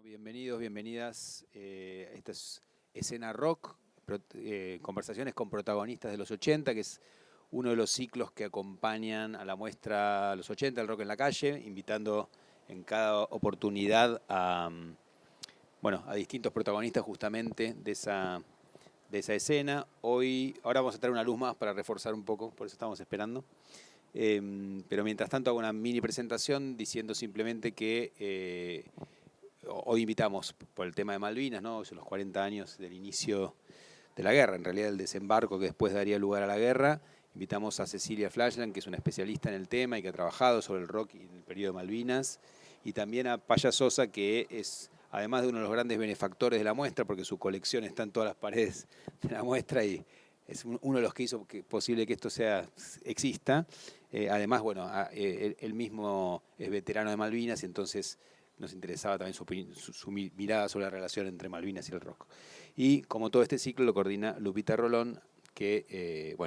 Bienvenidos, bienvenidas. Esta es Escena Rock, conversaciones con protagonistas de los 80, que es uno de los ciclos que acompañan a la muestra Los 80, el rock en la calle, invitando en cada oportunidad a distintos protagonistas justamente de esa escena. Ahora vamos a traer una luz más para reforzar un poco, por eso estamos esperando. Pero mientras tanto hago una mini presentación diciendo simplemente que hoy invitamos por el tema de Malvinas, ¿no? Son los 40 años del inicio de la guerra, en realidad el desembarco que después daría lugar a la guerra. Invitamos a Cecilia Flashland, que es una especialista en el tema y que ha trabajado sobre el rock en el periodo de Malvinas, y también a Paya Sosa, que es además de uno de los grandes benefactores de la muestra, porque su colección está en todas las paredes de la muestra y es uno de los que hizo posible que esto exista. Además, él mismo es veterano de Malvinas y entonces nos interesaba también su mirada sobre la relación entre Malvinas y el rock. Y como todo este ciclo lo coordina Lupita Rolón, que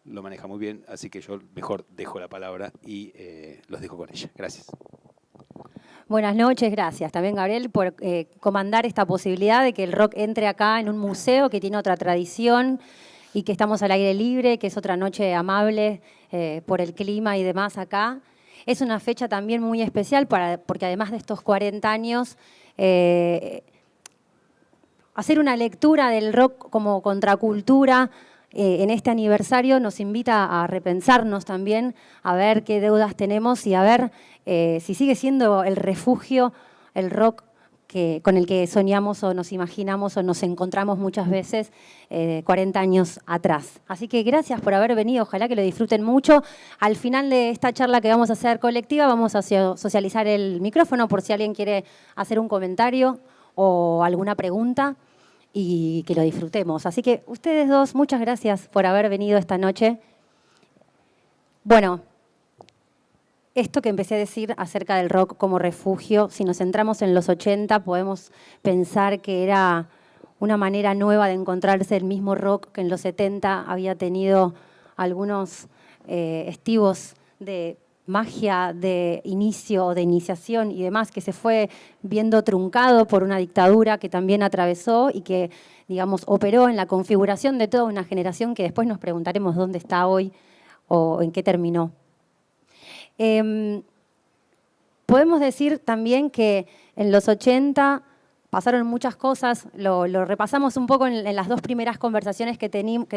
lo maneja muy bien, así que yo mejor dejo la palabra y los dejo con ella. Gracias. Buenas noches, gracias también Gabriel por comandar esta posibilidad de que el rock entre acá en un museo que tiene otra tradición y que estamos al aire libre, que es otra noche amable por el clima y demás acá. Es una fecha también muy especial porque además de estos 40 años, hacer una lectura del rock como contracultura en este aniversario nos invita a repensarnos también, a ver qué deudas tenemos y a ver si sigue siendo el refugio, el rock con el que soñamos o nos imaginamos o nos encontramos muchas veces 40 años atrás. Así que gracias por haber venido, ojalá que lo disfruten mucho. Al final de esta charla que vamos a hacer colectiva, vamos a socializar el micrófono por si alguien quiere hacer un comentario o alguna pregunta y que lo disfrutemos. Así que ustedes dos, muchas gracias por haber venido esta noche. Bueno, esto que empecé a decir acerca del rock como refugio, si nos centramos en los 80, podemos pensar que era una manera nueva de encontrarse el mismo rock que en los 70 había tenido algunos estivos de magia de inicio o de iniciación y demás, que se fue viendo truncado por una dictadura que también atravesó y que, digamos, operó en la configuración de toda una generación que después nos preguntaremos dónde está hoy o en qué terminó. Podemos decir también que en los 80 pasaron muchas cosas, lo repasamos un poco en las dos primeras conversaciones que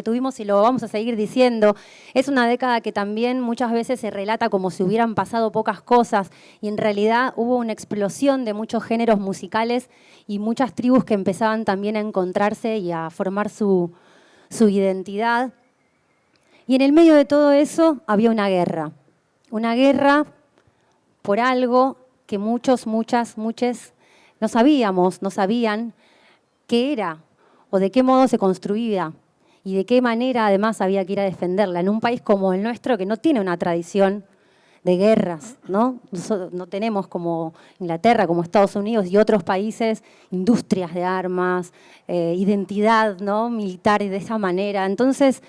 tuvimos y lo vamos a seguir diciendo. Es una década que también muchas veces se relata como si hubieran pasado pocas cosas y en realidad hubo una explosión de muchos géneros musicales y muchas tribus que empezaban también a encontrarse y a formar su identidad. Y en el medio de todo eso había una guerra por algo que muchos no sabían qué era o de qué modo se construía y de qué manera además había que ir a defenderla en un país como el nuestro que no tiene una tradición de guerras, ¿no? No tenemos como Inglaterra, como Estados Unidos y otros países, industrias de armas, identidad, ¿no? Militar de esa manera. Entonces,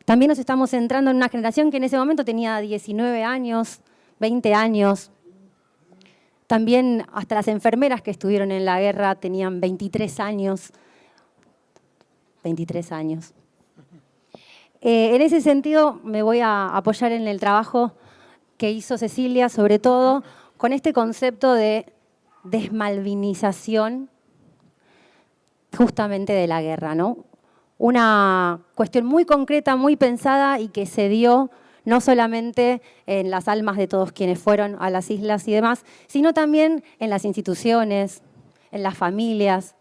también nos estamos centrando en una generación que en ese momento tenía 19 años, 20 años. También hasta las enfermeras que estuvieron en la guerra tenían 23 años. 23 años. En ese sentido me voy a apoyar en el trabajo que hizo Cecilia, sobre todo con este concepto de desmalvinización justamente de la guerra, ¿no? Una cuestión muy concreta, muy pensada y que se dio no solamente en las almas de todos quienes fueron a las islas y demás, sino también en las instituciones, en las familias.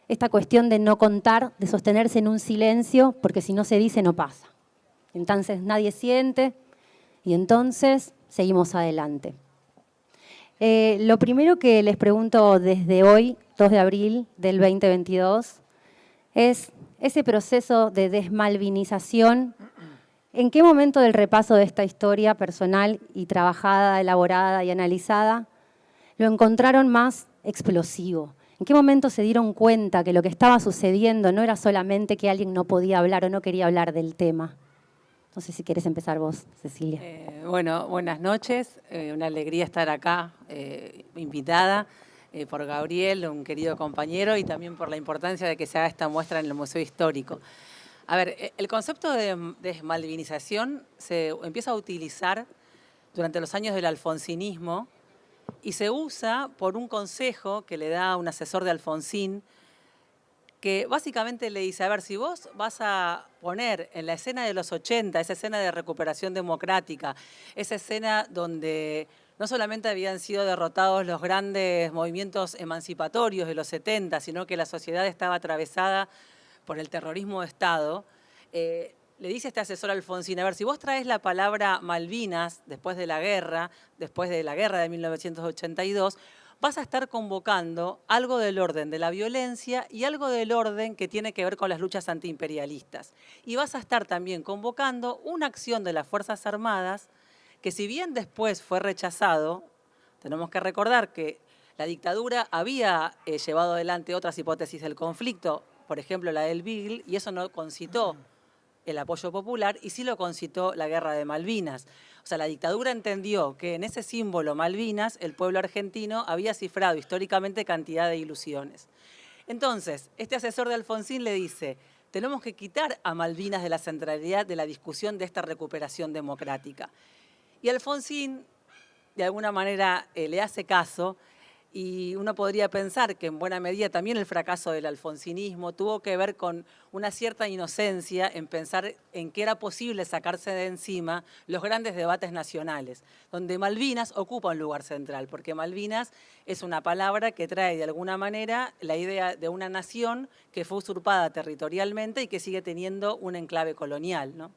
Esta cuestión de no contar, de sostenerse en un silencio, porque si no se dice no pasa. Entonces nadie siente y entonces seguimos adelante. Lo primero que les pregunto desde hoy, 2 de abril del 2022, es ese proceso de desmalvinización. ¿En qué momento del repaso de esta historia personal y trabajada, elaborada y analizada, lo encontraron más explosivo? ¿En qué momento se dieron cuenta que lo que estaba sucediendo no era solamente que alguien no podía hablar o no quería hablar del tema? No sé si quieres empezar vos, Cecilia. Bueno, buenas noches. Una alegría estar acá, invitada. por Gabriel, un querido compañero, y también por la importancia de que se haga esta muestra en el Museo Histórico. A ver, el concepto de desmalvinización se empieza a utilizar durante los años del alfonsinismo y se usa por un consejo que le da un asesor de Alfonsín, que básicamente le dice, a ver, si vos vas a poner en la escena de los 80, esa escena de recuperación democrática, esa escena donde no solamente habían sido derrotados los grandes movimientos emancipatorios de los 70, sino que la sociedad estaba atravesada por el terrorismo de Estado, le dice este asesor Alfonsín, a ver, si vos traes la palabra Malvinas después de la guerra de 1982, vas a estar convocando algo del orden de la violencia y algo del orden que tiene que ver con las luchas antiimperialistas. Y vas a estar también convocando una acción de las Fuerzas Armadas que, si bien después fue rechazado, tenemos que recordar que la dictadura había llevado adelante otras hipótesis del conflicto, por ejemplo la del Beagle, y eso no concitó el apoyo popular y sí lo concitó la Guerra de Malvinas. O sea, la dictadura entendió que en ese símbolo Malvinas el pueblo argentino había cifrado históricamente cantidad de ilusiones. Entonces, este asesor de Alfonsín le dice, tenemos que quitar a Malvinas de la centralidad de la discusión de esta recuperación democrática. Y Alfonsín, de alguna manera, le hace caso. Y uno podría pensar que en buena medida también el fracaso del alfonsinismo tuvo que ver con una cierta inocencia en pensar en que era posible sacarse de encima los grandes debates nacionales, donde Malvinas ocupa un lugar central, porque Malvinas es una palabra que trae de alguna manera la idea de una nación que fue usurpada territorialmente y que sigue teniendo un enclave colonial, ¿no?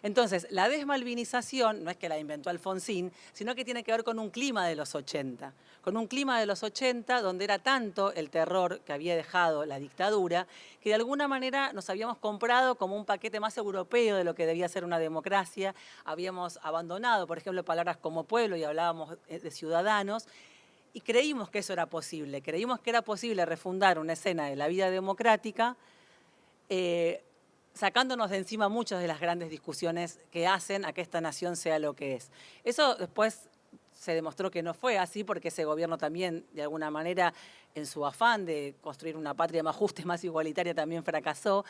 Entonces, la desmalvinización no es que la inventó Alfonsín, sino que tiene que ver con un clima de los 80. Con un clima de los 80 donde era tanto el terror que había dejado la dictadura, que de alguna manera nos habíamos comprado como un paquete más europeo de lo que debía ser una democracia. Habíamos abandonado, por ejemplo, palabras como pueblo y hablábamos de ciudadanos. Y creímos que eso era posible. Creímos que era posible refundar una escena de la vida democrática sacándonos de encima muchas de las grandes discusiones que hacen a que esta nación sea lo que es. Eso después se demostró que no fue así porque ese gobierno también, de alguna manera, en su afán de construir una patria más justa y más igualitaria, también fracasó.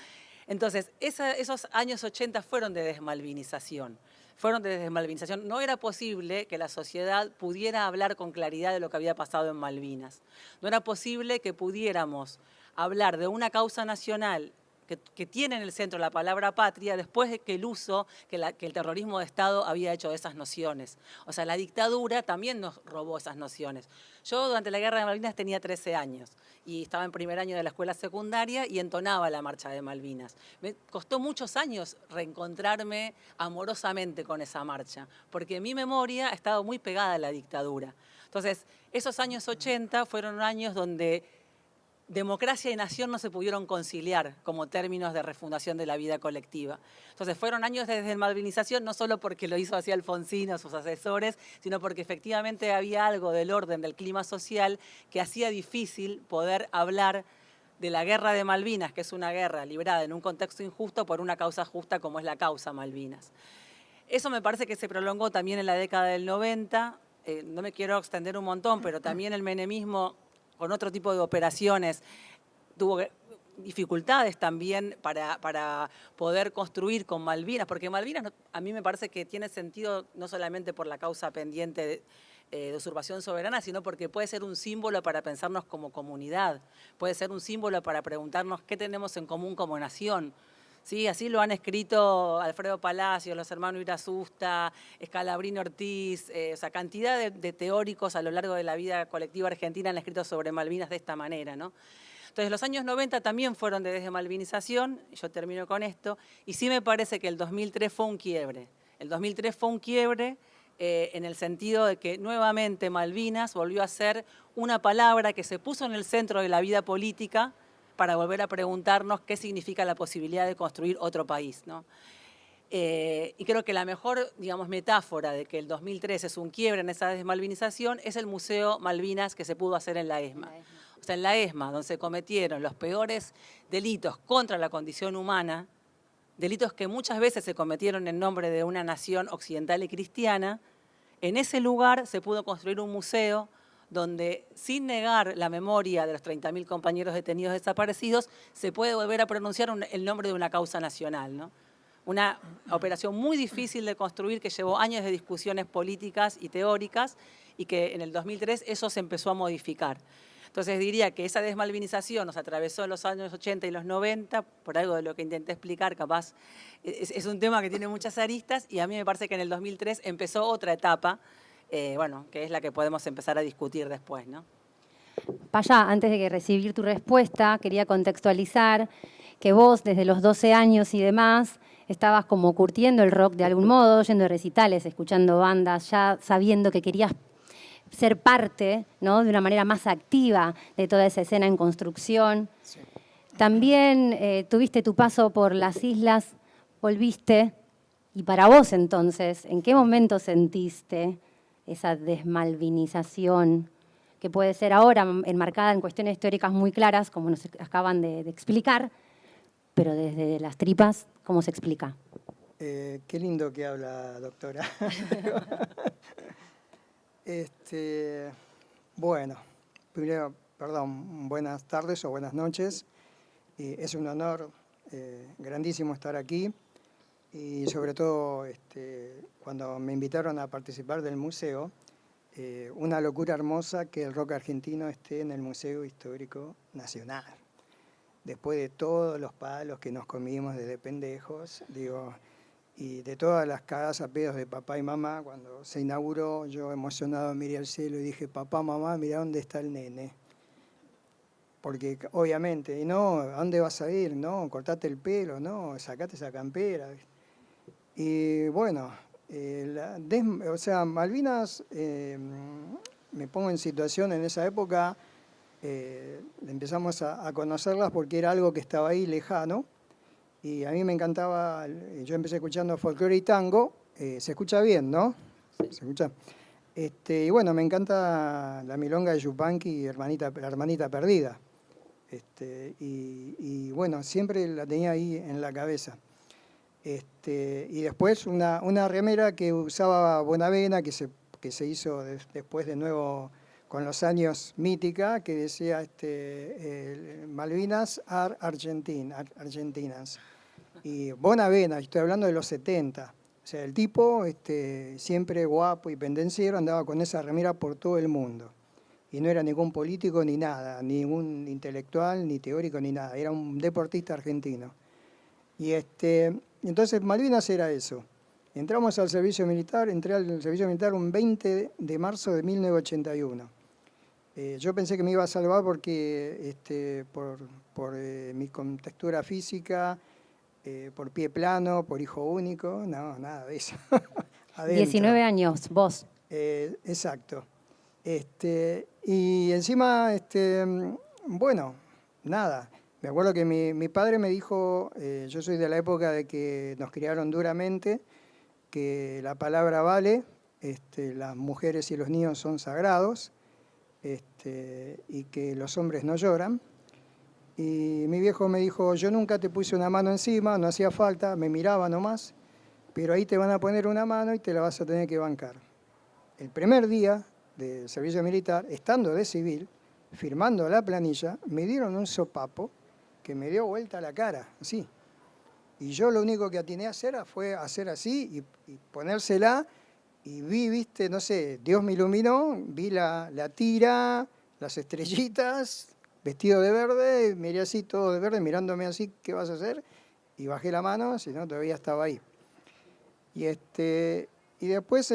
Entonces, esos años 80 fueron de desmalvinización. Fueron de desmalvinización. No era posible que la sociedad pudiera hablar con claridad de lo que había pasado en Malvinas. No era posible que pudiéramos hablar de una causa nacional que tiene en el centro la palabra patria después de que el uso que el terrorismo de Estado había hecho de esas nociones. O sea, la dictadura también nos robó esas nociones. Yo durante la Guerra de Malvinas tenía 13 años y estaba en primer año de la escuela secundaria y entonaba la marcha de Malvinas. Me costó muchos años reencontrarme amorosamente con esa marcha, porque mi memoria ha estado muy pegada a la dictadura. Entonces, esos años 80 fueron años donde democracia y nación no se pudieron conciliar como términos de refundación de la vida colectiva. Entonces fueron años de desmalvinización, no solo porque lo hizo así Alfonsín o sus asesores, sino porque efectivamente había algo del orden del clima social que hacía difícil poder hablar de la guerra de Malvinas, que es una guerra librada en un contexto injusto por una causa justa como es la causa Malvinas. Eso me parece que se prolongó también en la década del 90, no me quiero extender un montón, pero también el menemismo con otro tipo de operaciones, tuvo dificultades también para poder construir con Malvinas, porque Malvinas a mí me parece que tiene sentido no solamente por la causa pendiente de usurpación soberana, sino porque puede ser un símbolo para pensarnos como comunidad, puede ser un símbolo para preguntarnos qué tenemos en común como nación. Sí, así lo han escrito Alfredo Palacio, los hermanos Irasusta, Scalabrini Ortiz, o sea, cantidad de teóricos a lo largo de la vida colectiva argentina han escrito sobre Malvinas de esta manera, ¿no? Entonces, los años 90 también fueron de desmalvinización, yo termino con esto, y sí me parece que el 2003 fue un quiebre. El 2003 fue un quiebre en el sentido de que nuevamente Malvinas volvió a ser una palabra que se puso en el centro de la vida política para volver a preguntarnos qué significa la posibilidad de construir otro país, ¿no? Y creo que la mejor, digamos, metáfora de que el 2003 es un quiebre en esa desmalvinización es el Museo Malvinas que se pudo hacer en la ESMA. O sea, en la ESMA, donde se cometieron los peores delitos contra la condición humana, delitos que muchas veces se cometieron en nombre de una nación occidental y cristiana, en ese lugar se pudo construir un museo donde sin negar la memoria de los 30.000 compañeros detenidos desaparecidos, se puede volver a pronunciar el nombre de una causa nacional, ¿no? Una operación muy difícil de construir que llevó años de discusiones políticas y teóricas y que en el 2003 eso se empezó a modificar. Entonces diría que esa desmalvinización nos atravesó en los años 80 y los 90, por algo de lo que intenté explicar, capaz es un tema que tiene muchas aristas y a mí me parece que en el 2003 empezó otra etapa, bueno, que es la que podemos empezar a discutir después, ¿no? Paya, antes de recibir tu respuesta, quería contextualizar que vos desde los 12 años y demás estabas como curtiendo el rock de algún modo, yendo a recitales, escuchando bandas, ya sabiendo que querías ser parte, ¿no?, de una manera más activa de toda esa escena en construcción. Sí. También tuviste tu paso por las islas, volviste, y para vos entonces, ¿en qué momento sentiste esa desmalvinización que puede ser ahora enmarcada en cuestiones históricas muy claras, como nos acaban de explicar, pero desde las tripas, ¿cómo se explica? Qué lindo que habla, doctora. Bueno, primero, perdón, buenas tardes o buenas noches. Es un honor grandísimo estar aquí y sobre todo cuando me invitaron a participar del museo, una locura hermosa que el rock argentino esté en el Museo Histórico Nacional. Después de todos los palos que nos comimos desde pendejos, digo, y de todas las cagadas a pedos de papá y mamá, cuando se inauguró, yo emocionado miré al cielo y dije, papá, mamá, mirá dónde está el nene. Porque obviamente, y no, ¿a dónde vas a ir? No, cortate el pelo, no, sacate esa campera. Y bueno, o sea, Malvinas, me pongo en situación en esa época, empezamos a conocerlas porque era algo que estaba ahí lejano, y a mí me encantaba, yo empecé escuchando folclore y tango, se escucha bien, ¿no? ¿Se escucha? Y bueno, me encanta la milonga de Yupanqui y la hermanita perdida. Y bueno, siempre la tenía ahí en la cabeza. Y después una remera que usaba Bonavena, que se hizo después de nuevo con los años mítica, que decía Malvinas are Argentinas. Y Bonavena, estoy hablando de los 70. O sea, el tipo, siempre guapo y pendenciero, andaba con esa remera por todo el mundo. Y no era ningún político ni nada, ningún intelectual, ni teórico, ni nada. Era un deportista argentino. Y entonces Malvinas era eso. Entramos al servicio militar, entré al servicio militar un 20 de marzo de 1981. Yo pensé que me iba a salvar porque por mi contextura física, por pie plano, por hijo único, no, nada de eso. 19 años, vos. Exacto. Y encima, bueno, nada. Me acuerdo que mi padre me dijo, yo soy de la época de que nos criaron duramente, que la palabra vale, las mujeres y los niños son sagrados, y que los hombres no lloran. Y mi viejo me dijo, yo nunca te puse una mano encima, no hacía falta, me miraba nomás, pero ahí te van a poner una mano y te la vas a tener que bancar. El primer día del servicio militar, estando de civil, firmando la planilla, me dieron un sopapo que me dio vuelta la cara, así. Y yo lo único que atiné a hacer fue hacer así y ponérsela, y vi, viste, no sé, Dios me iluminó, vi la tira, las estrellitas, vestido de verde, miré así, todo de verde, mirándome así, ¿qué vas a hacer? Y bajé la mano, si no, todavía estaba ahí. Y después,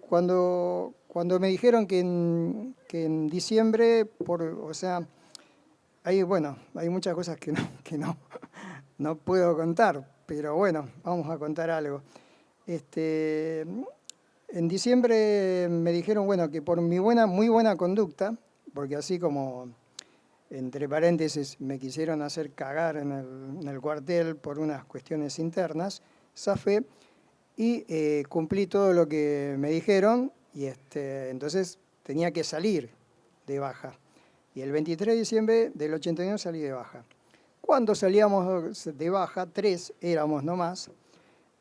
cuando me dijeron que en diciembre, o sea, hay muchas cosas que no puedo contar, pero bueno, vamos a contar algo. En diciembre me dijeron, bueno, que por mi muy buena conducta, porque así como, entre paréntesis, me quisieron hacer cagar en el cuartel por unas cuestiones internas, zafé y cumplí todo lo que me dijeron y entonces tenía que salir de baja. Y el 23 de diciembre del 81 salí de baja. Cuando salíamos de baja, 3 éramos nomás,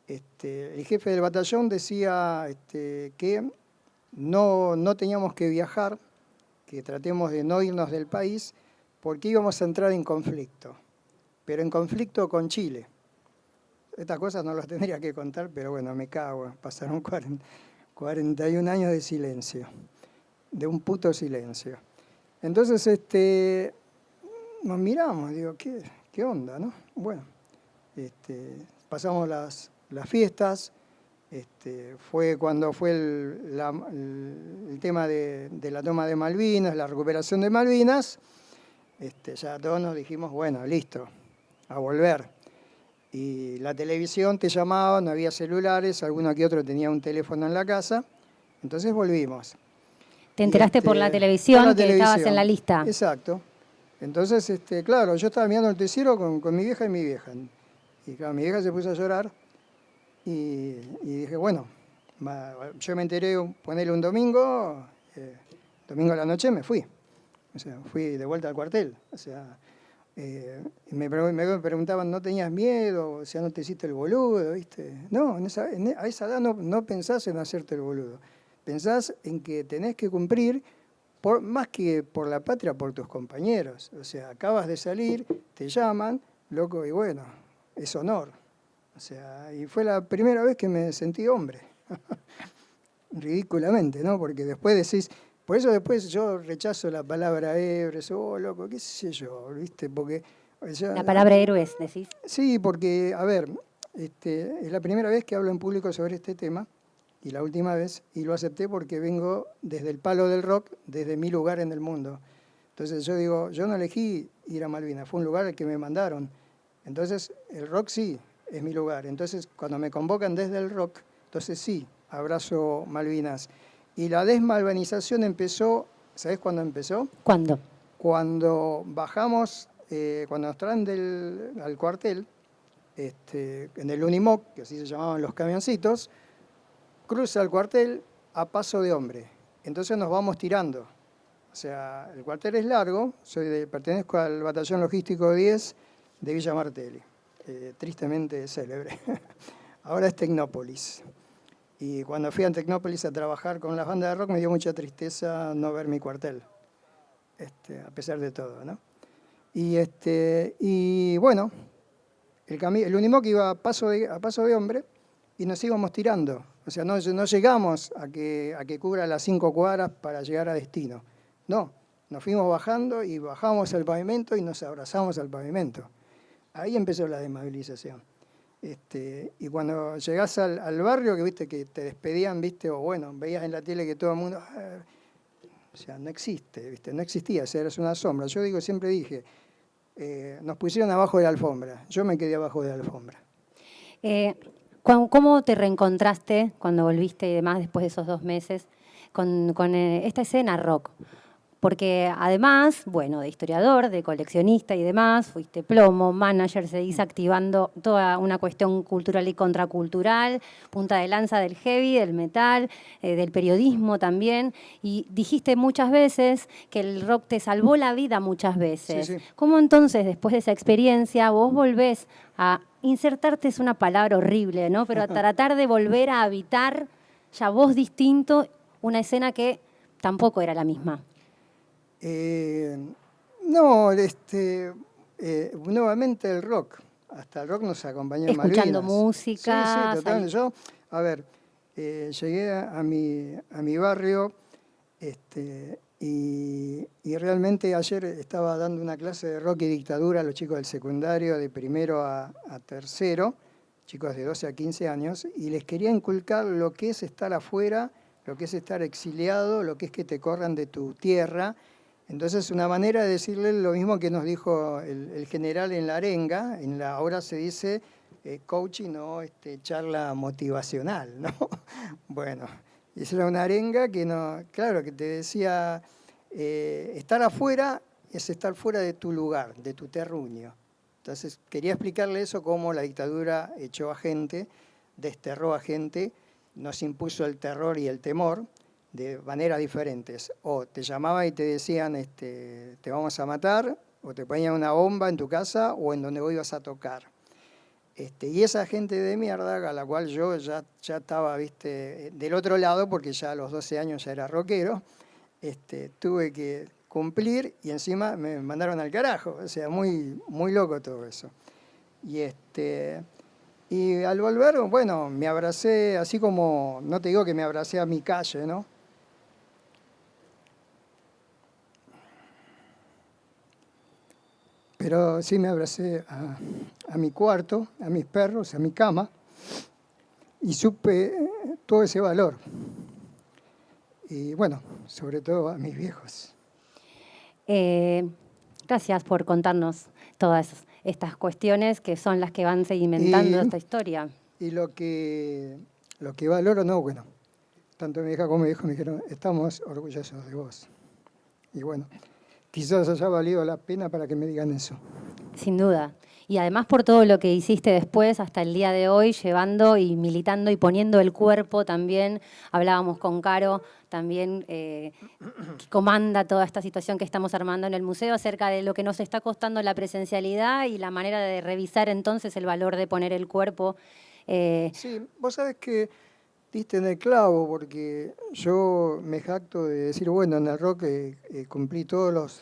el jefe del batallón decía que no teníamos que viajar, que tratemos de no irnos del país porque íbamos a entrar en conflicto, pero en conflicto con Chile. Estas cosas no las tendría que contar, pero bueno, me cago. Pasaron 41 años de silencio, de un puto silencio. Entonces nos miramos, digo, ¿qué onda, no? Bueno, pasamos las fiestas, fue cuando fue el tema de la toma de Malvinas, la recuperación de Malvinas, ya todos nos dijimos, bueno, listo, a volver. Y la televisión te llamaba, no había celulares, alguno que otro tenía un teléfono en la casa, entonces volvimos. Te enteraste por la televisión que estabas en la lista. Exacto. Entonces, claro, yo estaba mirando el noticiero con mi vieja y mi vieja. Y claro, mi vieja se puso a llorar y dije, bueno, yo me enteré, ponerle un domingo a la noche me fui. O sea, fui de vuelta al cuartel. O sea, me preguntaban, ¿no tenías miedo? O sea, ¿no te hiciste el boludo? ¿Viste? No, a esa edad no pensás en hacerte el boludo. Pensás en que tenés que cumplir, más que por la patria, por tus compañeros. O sea, acabas de salir, te llaman, loco, y bueno, es honor. O sea, y fue la primera vez que me sentí hombre. Ridículamente, ¿no? Porque después decís, por eso después yo rechazo la palabra héroes, loco, qué sé yo, ¿viste? Porque, o sea, la palabra héroes, decís. Sí, porque, a ver, es la primera vez que hablo en público sobre este tema, y la última vez, y lo acepté porque vengo desde el palo del rock, desde mi lugar en el mundo. Entonces yo digo, yo no elegí ir a Malvinas, fue un lugar al que me mandaron. Entonces el rock sí es mi lugar. Entonces cuando me convocan desde el rock, entonces sí, abrazo Malvinas. Y la desmalvinización empezó, ¿sabés cuándo empezó? ¿Cuándo? Cuando bajamos, cuando nos traen al cuartel, en el Unimog, que así se llamaban los camioncitos, cruza el cuartel a paso de hombre. Entonces nos vamos tirando. O sea, el cuartel es largo, pertenezco al batallón logístico 10 de Villa Martelli, tristemente célebre. Ahora es Tecnópolis. Y cuando fui a Tecnópolis a trabajar con las bandas de rock me dio mucha tristeza no ver mi cuartel, a pesar de todo, ¿no? Y bueno, el Unimog iba a paso de hombre y nos íbamos tirando. O sea, no llegamos a que cubra las 5 cuadras para llegar a destino. No, nos fuimos bajando y bajamos al pavimento y nos abrazamos al pavimento. Ahí empezó la desmovilización. Y cuando llegás al barrio, que viste que te despedían, viste, o bueno, veías en la tele que todo el mundo... o sea, no existe, viste, no existía, eras una sombra. Yo siempre dije, nos pusieron abajo de la alfombra. Yo me quedé abajo de la alfombra. ¿Cómo te reencontraste cuando volviste y demás después de esos 2 meses con esta escena rock? Porque además, bueno, de historiador, de coleccionista y demás, fuiste plomo, manager, seguís activando toda una cuestión cultural y contracultural, punta de lanza del heavy, del metal, del periodismo también. Y dijiste muchas veces que el rock te salvó la vida muchas veces. Sí, sí. ¿Cómo entonces, después de esa experiencia, vos volvés a insertarte, es una palabra horrible, ¿no? Pero a tratar de volver a habitar, ya vos distinto, una escena que tampoco era la misma? No, nuevamente el rock. Hasta el rock nos acompañó en Malvinas. Escuchando música. Sí, totalmente. Yo, a ver, llegué a mi barrio y realmente ayer estaba dando una clase de rock y dictadura a los chicos del secundario de primero a tercero, chicos de 12 a 15 años, y les quería inculcar lo que es estar afuera, lo que es estar exiliado, lo que es que te corran de tu tierra. Entonces, una manera de decirle lo mismo que nos dijo el general en la arenga, ahora se dice coaching o charla motivacional, ¿no? Bueno, esa era una arenga que claro, que te decía, estar afuera es estar fuera de tu lugar, de tu terruño. Entonces, quería explicarle eso, cómo la dictadura echó a gente, desterró a gente, nos impuso el terror y el temor, de maneras diferentes. O te llamaban y te decían, te vamos a matar, o te ponían una bomba en tu casa o en donde vos ibas a tocar. Y esa gente de mierda, a la cual yo ya estaba, viste, del otro lado, porque ya a los 12 años ya era rockero, tuve que cumplir y encima me mandaron al carajo. O sea, muy, muy loco todo eso. Y al volver, bueno, me abracé, así como, no te digo que me abracé a mi calle, ¿no? Pero sí me abracé a mi cuarto, a mis perros, a mi cama, y supe todo ese valor. Y bueno, sobre todo a mis viejos. Gracias por contarnos todas estas cuestiones que son las que van sedimentando esta historia. Y lo que valoro, no, bueno, tanto mi hija como mi hijo me dijeron, estamos orgullosos de vos. Y bueno, quizás haya valido la pena para que me digan eso. Sin duda. Y además por todo lo que hiciste después hasta el día de hoy, llevando y militando y poniendo el cuerpo también. Hablábamos con Caro también, que comanda toda esta situación que estamos armando en el museo acerca de lo que nos está costando la presencialidad y la manera de revisar entonces el valor de poner el cuerpo. Sí, vos sabés que diste en el clavo, porque yo me jacto de decir, bueno, en el rock cumplí todos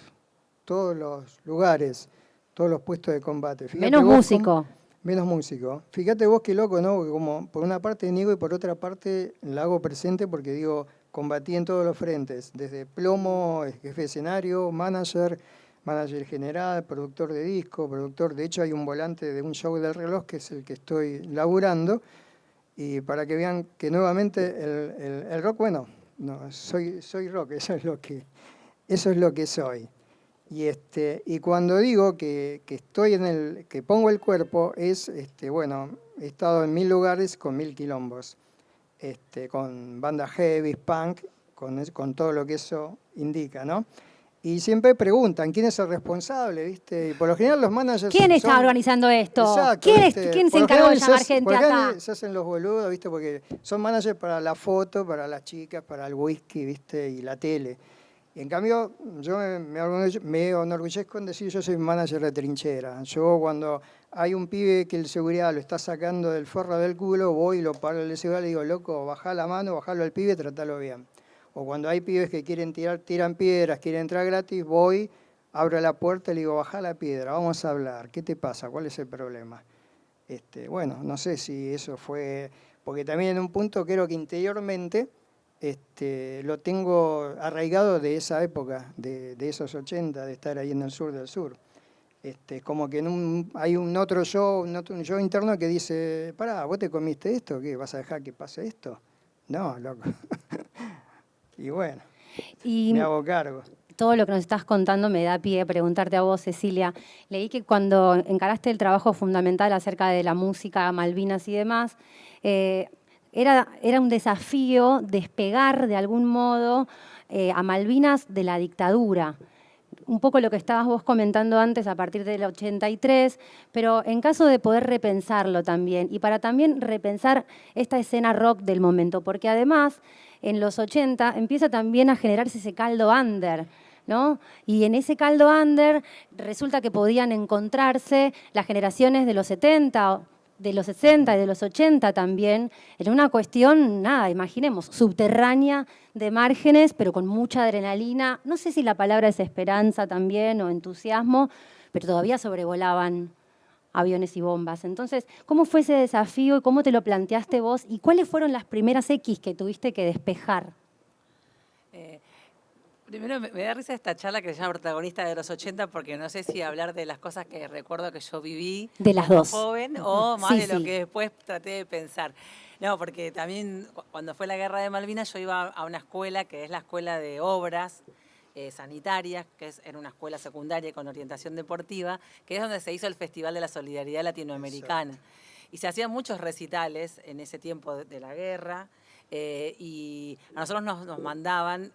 los lugares, todos los puestos de combate. Fíjate Menos vos músico. Menos músico. Fíjate vos qué loco, ¿no? Porque como por una parte niego y por otra parte la hago presente porque digo, combatí en todos los frentes, desde plomo, jefe de escenario, manager general, productor de disco, productor. De hecho hay un volante de un show del reloj que es el que estoy laburando. Y para que vean que nuevamente el rock, bueno, no, soy rock, eso es lo que soy. Y cuando digo que estoy que pongo el cuerpo, es, bueno, he estado en 1000 lugares con 1000 quilombos, con bandas heavy, punk, con todo lo que eso indica, ¿no? Y siempre preguntan, ¿quién es el responsable? ¿Viste? Y por lo general los managers ¿Quién está organizando esto? Exacto, ¿Quién se encargó de llamar gente por lo acá? general se hacen los boludos, ¿viste? Porque son managers para la foto, para las chicas, para el whisky, ¿viste? Y la tele. Y en cambio, yo me enorgullezco en decir yo soy manager de trinchera. Yo cuando hay un pibe que el seguridad lo está sacando del forro del culo, voy y lo paro el seguridad y le digo, loco, bajá la mano, bajalo al pibe, tratalo bien. O cuando hay pibes que tiran piedras, quieren entrar gratis, voy, abro la puerta y le digo, bajá la piedra, vamos a hablar, ¿qué te pasa? ¿Cuál es el problema? Bueno, no sé si eso fue, porque también en un punto creo que interiormente lo tengo arraigado de esa época, de esos 80, de estar ahí en el sur del sur. Como que hay un otro yo interno que dice, pará, ¿vos te comiste esto? ¿Qué? ¿Vas a dejar que pase esto? No, loco. Y bueno, me hago cargo. Todo lo que nos estás contando me da pie a preguntarte a vos, Cecilia. Leí que cuando encaraste el trabajo fundamental acerca de la música, Malvinas y demás, era un desafío despegar de algún modo a Malvinas de la dictadura. Un poco lo que estabas vos comentando antes a partir del 83, pero en caso de poder repensarlo también, y para también repensar esta escena rock del momento, porque además en los 80 empieza también a generarse ese caldo under, ¿no? Y en ese caldo under resulta que podían encontrarse las generaciones de los 70, de los 60 y de los 80 también, en una cuestión, nada, imaginemos, subterránea de márgenes, pero con mucha adrenalina. No sé si la palabra es esperanza también o entusiasmo, pero todavía sobrevolaban aviones y bombas. Entonces, ¿cómo fue ese desafío y cómo te lo planteaste vos? ¿Y cuáles fueron las primeras X que tuviste que despejar? Primero me da risa esta charla que se llama Protagonista de los 80, porque no sé si hablar de las cosas que recuerdo que yo viví de las como dos. Joven o más Sí, de lo sí. que después traté de pensar. No, porque también cuando fue la Guerra de Malvinas yo iba a una escuela que es la Escuela de Obras Sanitarias, que era una escuela secundaria con orientación deportiva, que es donde se hizo el Festival de la Solidaridad Latinoamericana. Exacto. Y se hacían muchos recitales en ese tiempo de la guerra, y a nosotros nos mandaban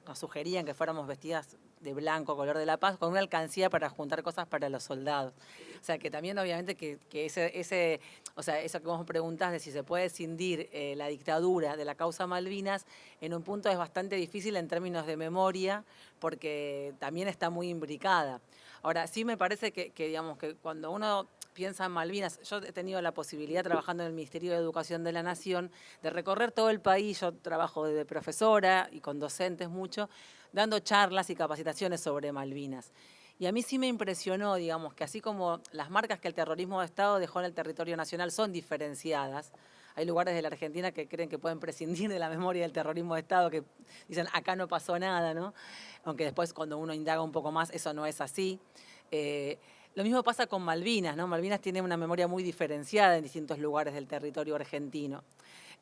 nos sugerían que fuéramos vestidas de blanco, color de la paz, con una alcancía para juntar cosas para los soldados. O sea, que también obviamente que o sea, eso que vos me preguntás de si se puede escindir la dictadura de la causa Malvinas, en un punto es bastante difícil en términos de memoria, porque también está muy imbricada. Ahora, sí me parece que digamos, que cuando uno piensa en Malvinas, yo he tenido la posibilidad, trabajando en el Ministerio de Educación de la Nación, de recorrer todo el país. Yo trabajo de profesora y con docentes mucho, dando charlas y capacitaciones sobre Malvinas. Y a mí sí me impresionó, digamos, que así como las marcas que el terrorismo de Estado dejó en el territorio nacional son diferenciadas, hay lugares de la Argentina que creen que pueden prescindir de la memoria del terrorismo de Estado, que dicen acá no pasó nada, ¿no? Aunque después cuando uno indaga un poco más, eso no es así. Lo mismo pasa con Malvinas, ¿no? Malvinas tiene una memoria muy diferenciada en distintos lugares del territorio argentino.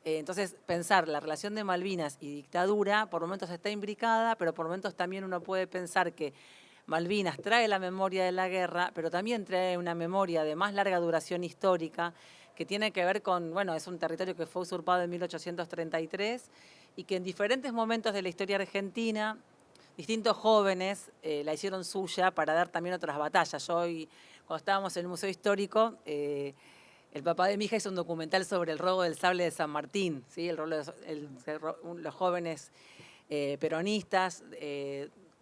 Entonces, pensar la relación de Malvinas y dictadura, por momentos está imbricada, pero por momentos también uno puede pensar que Malvinas trae la memoria de la guerra, pero también trae una memoria de más larga duración histórica, que tiene que ver con, bueno, es un territorio que fue usurpado en 1833 y que en diferentes momentos de la historia argentina, distintos jóvenes la hicieron suya para dar también otras batallas. Yo hoy, cuando estábamos en el Museo Histórico, el papá de mi hija hizo un documental sobre el robo del sable de San Martín, ¿sí? Los jóvenes peronistas,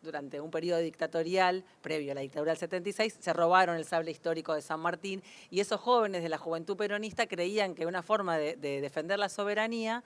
durante un periodo dictatorial, previo a la dictadura del 76, se robaron el sable histórico de San Martín, y esos jóvenes de la juventud peronista creían que una forma de defender la soberanía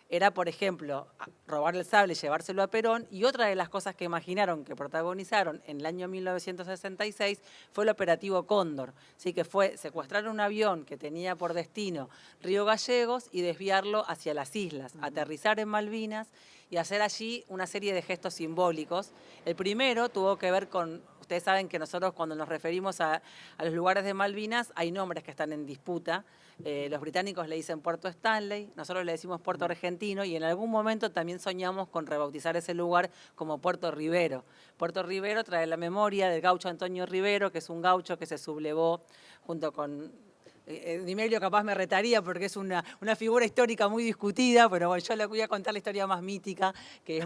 era, por ejemplo, robar el sable y llevárselo a Perón, y otra de las cosas que imaginaron, que protagonizaron en el año 1966, fue el operativo Cóndor. Así que fue secuestrar un avión que tenía por destino Río Gallegos y desviarlo hacia las islas, aterrizar en Malvinas y hacer allí una serie de gestos simbólicos. El primero tuvo que ver con, ustedes saben que nosotros cuando nos referimos a los lugares de Malvinas hay nombres que están en disputa. Los británicos le dicen Puerto Stanley, nosotros le decimos Puerto Argentino, y en algún momento también soñamos con rebautizar ese lugar como Puerto Rivero. Puerto Rivero trae la memoria del gaucho Antonio Rivero, que es un gaucho que se sublevó junto con... Dimelio capaz me retaría porque es una figura histórica muy discutida, pero bueno, yo le voy a contar la historia más mítica, que es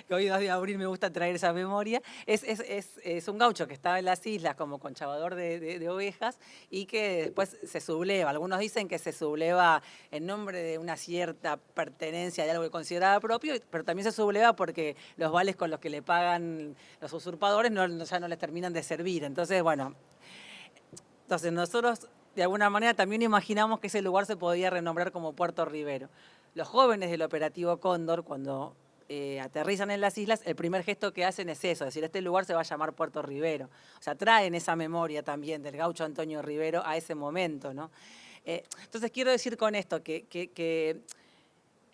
que hoy 2 de abril me gusta traer esa memoria. Es un gaucho que estaba en las islas como conchavador de ovejas y que después se subleva. Algunos dicen que se subleva en nombre de una cierta pertenencia de algo que consideraba propio, pero también se subleva porque los vales con los que le pagan los usurpadores ya no les terminan de servir. Entonces, bueno... Entonces nosotros de alguna manera también imaginamos que ese lugar se podía renombrar como Puerto Rivero. Los jóvenes del operativo Cóndor, cuando aterrizan en las islas, el primer gesto que hacen es eso, es decir, este lugar se va a llamar Puerto Rivero. O sea, traen esa memoria también del gaucho Antonio Rivero a ese momento, ¿no? Entonces quiero decir con esto que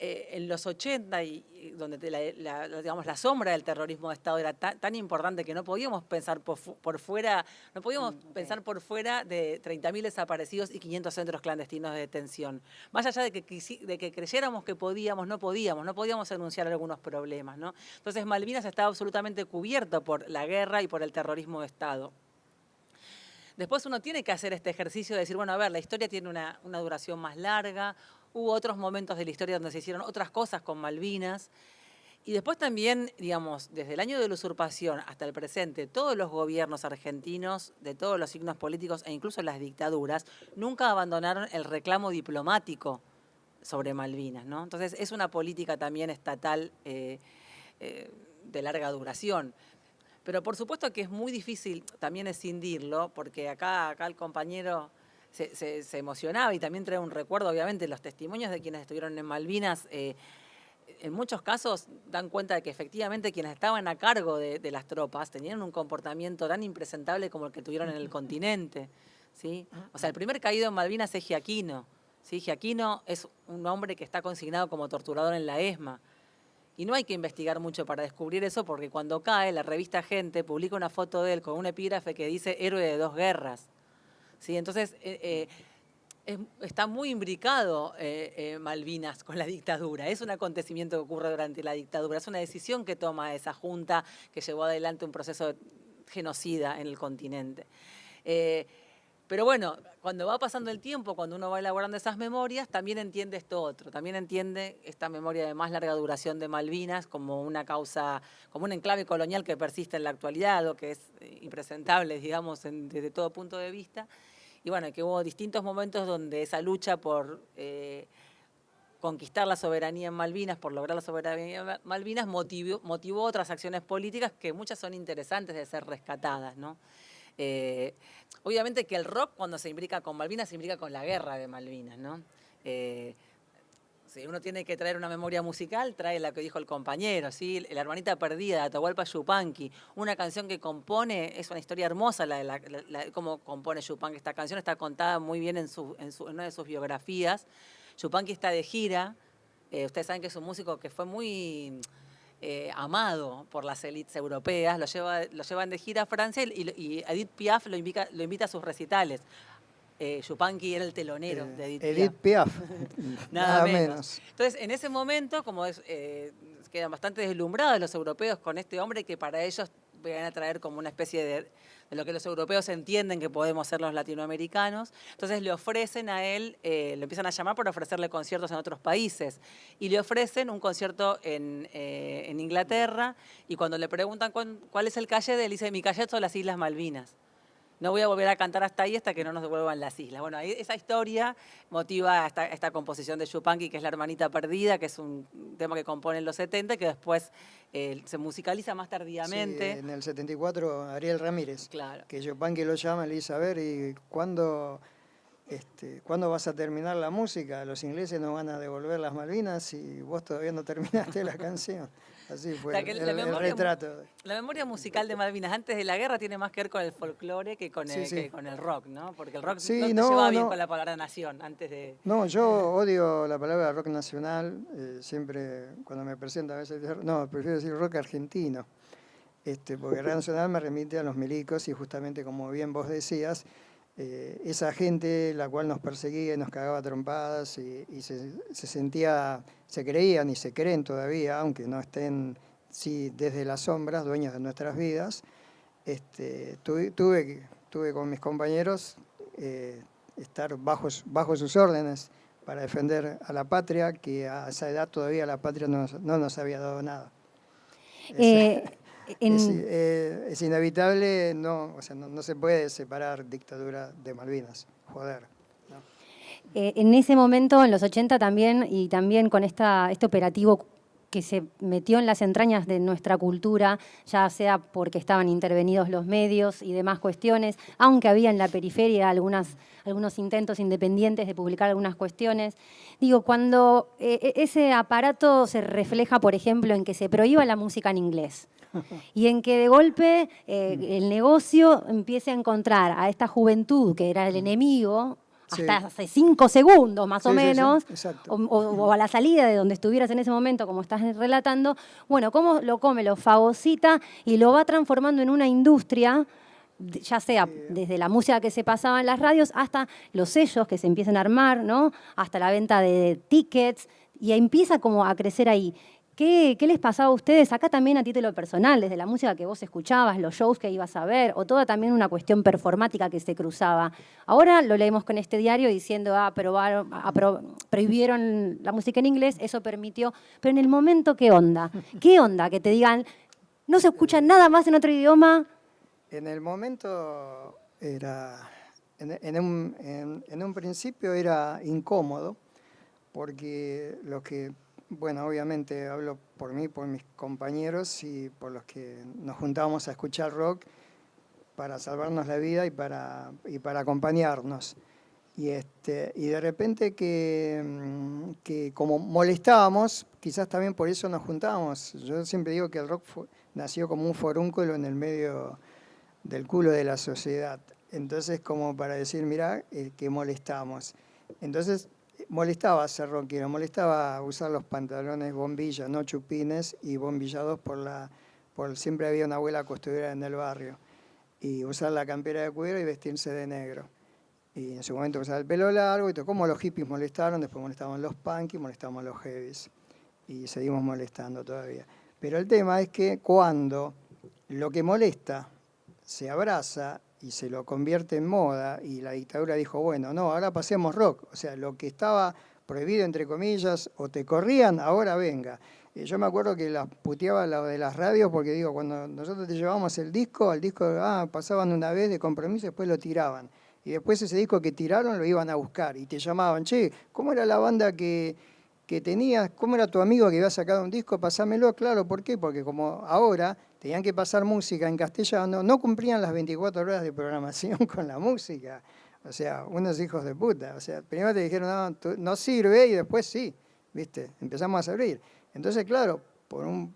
en los 80, y donde digamos, la sombra del terrorismo de Estado era tan importante que no podíamos pensar por fuera, no podíamos pensar por fuera de 30.000 desaparecidos y 500 centros clandestinos de detención. Más allá de que creyéramos que podíamos, no podíamos anunciar algunos problemas, ¿no? Entonces Malvinas estaba absolutamente cubierto por la guerra y por el terrorismo de Estado. Después uno tiene que hacer este ejercicio de decir, bueno, a ver, la historia tiene una duración más larga, hubo otros momentos de la historia donde se hicieron otras cosas con Malvinas. Y después también, digamos, desde el año de la usurpación hasta el presente, todos los gobiernos argentinos, de todos los signos políticos e incluso las dictaduras, nunca abandonaron el reclamo diplomático sobre Malvinas, ¿no? Entonces es una política también estatal de larga duración. Pero por supuesto que es muy difícil también escindirlo, porque acá el compañero se emocionaba y también trae un recuerdo, obviamente, los testimonios de quienes estuvieron en Malvinas, en muchos casos dan cuenta de que efectivamente quienes estaban a cargo de las tropas tenían un comportamiento tan impresentable como el que tuvieron en el continente, ¿sí? O sea, el primer caído en Malvinas es Giaquino, ¿sí? Giaquino es un hombre que está consignado como torturador en la ESMA. Y no hay que investigar mucho para descubrir eso, porque cuando cae, la revista Gente publica una foto de él con un epígrafe que dice héroe de 2 guerras. ¿Sí? Entonces, está muy imbricado Malvinas con la dictadura. Es un acontecimiento que ocurre durante la dictadura. Es una decisión que toma esa junta que llevó adelante un proceso genocida en el continente. Pero bueno, cuando va pasando el tiempo, cuando uno va elaborando esas memorias, también entiende esto otro, también entiende esta memoria de más larga duración de Malvinas como una causa, como un enclave colonial que persiste en la actualidad, o que es impresentable, digamos, desde todo punto de vista. Y bueno, que hubo distintos momentos donde esa lucha por conquistar la soberanía en Malvinas, por lograr la soberanía en Malvinas, motivó otras acciones políticas que muchas son interesantes de ser rescatadas, ¿no? Obviamente que el rock cuando se imbrica con Malvinas se imbrica con la guerra de Malvinas, ¿no? Si uno tiene que traer una memoria musical, trae la que dijo el compañero, ¿sí? La hermanita perdida de Atahualpa Yupanqui, una canción que compone, es una historia hermosa cómo compone Yupanqui. Esta canción está contada muy bien en una de sus biografías. Yupanqui está de gira, ustedes saben que es un músico que fue muy amado por las élites europeas, lo llevan de gira a Francia y Edith Piaf lo invita a sus recitales. Yupanqui era el telonero de Edith Piaf. Nada menos. Entonces, en ese momento, quedan bastante deslumbrados los europeos con este hombre que para ellos van a traer como una especie de lo que los europeos entienden que podemos ser los latinoamericanos. Entonces le ofrecen a él, lo empiezan a llamar para ofrecerle conciertos en otros países. Y le ofrecen un concierto en Inglaterra, y cuando le preguntan cuál es el calle de él, dice, mi calle son las Islas Malvinas. No voy a volver a cantar hasta ahí hasta que no nos devuelvan las islas. Bueno, esa historia motiva esta composición de Yupanqui, que es La hermanita perdida, que es un tema que compone en los 70, que después se musicaliza más tardíamente. Sí, en el 74, Ariel Ramírez, claro, que Yupanqui lo llama y le dice, a ver, ¿y cuándo vas a terminar la música? Los ingleses nos van a devolver las Malvinas y vos todavía no terminaste la canción. Así fue, o sea, el retrato. La memoria musical de Malvinas antes de la guerra tiene más que ver con el folclore que con el rock, ¿no? Porque el rock no se llevaba bien con la palabra nación antes de... No, yo odio la palabra rock nacional, siempre cuando me presento a veces, prefiero decir rock argentino, porque rock nacional me remite a los milicos y justamente como bien vos decías, esa gente la cual nos perseguía y nos cagaba trompadas y se creían y se creen todavía, aunque no estén desde las sombras, dueños de nuestras vidas. Tuve con mis compañeros estar bajo sus órdenes para defender a la patria, que a esa edad todavía la patria no nos había dado nada. Es inevitable, no se puede separar dictadura de Malvinas, joder. ¿No? En ese momento, en los 80 también, y también con este operativo que se metió en las entrañas de nuestra cultura, ya sea porque estaban intervenidos los medios y demás cuestiones, aunque había en la periferia algunos intentos independientes de publicar algunas cuestiones. Digo, cuando ese aparato se refleja, por ejemplo, en que se prohíba la música en inglés, y en que de golpe el negocio empiece a encontrar a esta juventud que era el enemigo, hasta hace 5 segundos más o menos, o a la salida de donde estuvieras en ese momento, como estás relatando, bueno, cómo lo come, lo fagocita y lo va transformando en una industria, ya sea desde la música que se pasaba en las radios hasta los sellos que se empiezan a armar, ¿no? Hasta la venta de tickets, y empieza como a crecer ahí. ¿Qué les pasaba a ustedes? Acá también a título personal, desde la música que vos escuchabas, los shows que ibas a ver, o toda también una cuestión performática que se cruzaba. Ahora lo leemos con este diario diciendo, prohibieron la música en inglés, eso permitió. Pero en el momento, ¿qué onda? ¿Qué onda? Que te digan, no se escucha nada más en otro idioma. En el momento era, en un principio era incómodo, porque lo que... Bueno, obviamente hablo por mí, por mis compañeros y por los que nos juntábamos a escuchar rock para salvarnos la vida y para acompañarnos. Y de repente que como molestábamos, quizás también por eso nos juntábamos. Yo siempre digo que el rock nació como un forúnculo en el medio del culo de la sociedad. Entonces, como para decir, mirá, que molestamos. Entonces, molestaba ser rockero, molestaba usar los pantalones bombilla, no chupines, y bombillados siempre había una abuela costurera en el barrio, y usar la campera de cuero y vestirse de negro. Y en su momento usaba el pelo largo, y todo. Como los hippies molestaron, después molestaban los punkies, molestaban los heavies, y seguimos molestando todavía. Pero el tema es que cuando lo que molesta se abraza y se lo convierte en moda, y la dictadura dijo, bueno, no, ahora pasemos rock. O sea, lo que estaba prohibido, entre comillas, o te corrían, ahora venga. Yo me acuerdo que las puteaba lo de las radios, porque digo, cuando nosotros te llevábamos el disco, pasaban una vez de compromiso, después lo tiraban. Y después ese disco que tiraron lo iban a buscar, y te llamaban, che, ¿cómo era la banda que que tenías, ¿cómo era tu amigo que había sacado un disco? Pasámelo, claro, ¿por qué? Porque como ahora tenían que pasar música en castellano, no cumplían las 24 horas de programación con la música. O sea, unos hijos de puta. O sea, primero te dijeron, no, no sirve, y después sí, ¿viste? Empezamos a servir. Entonces, claro, por un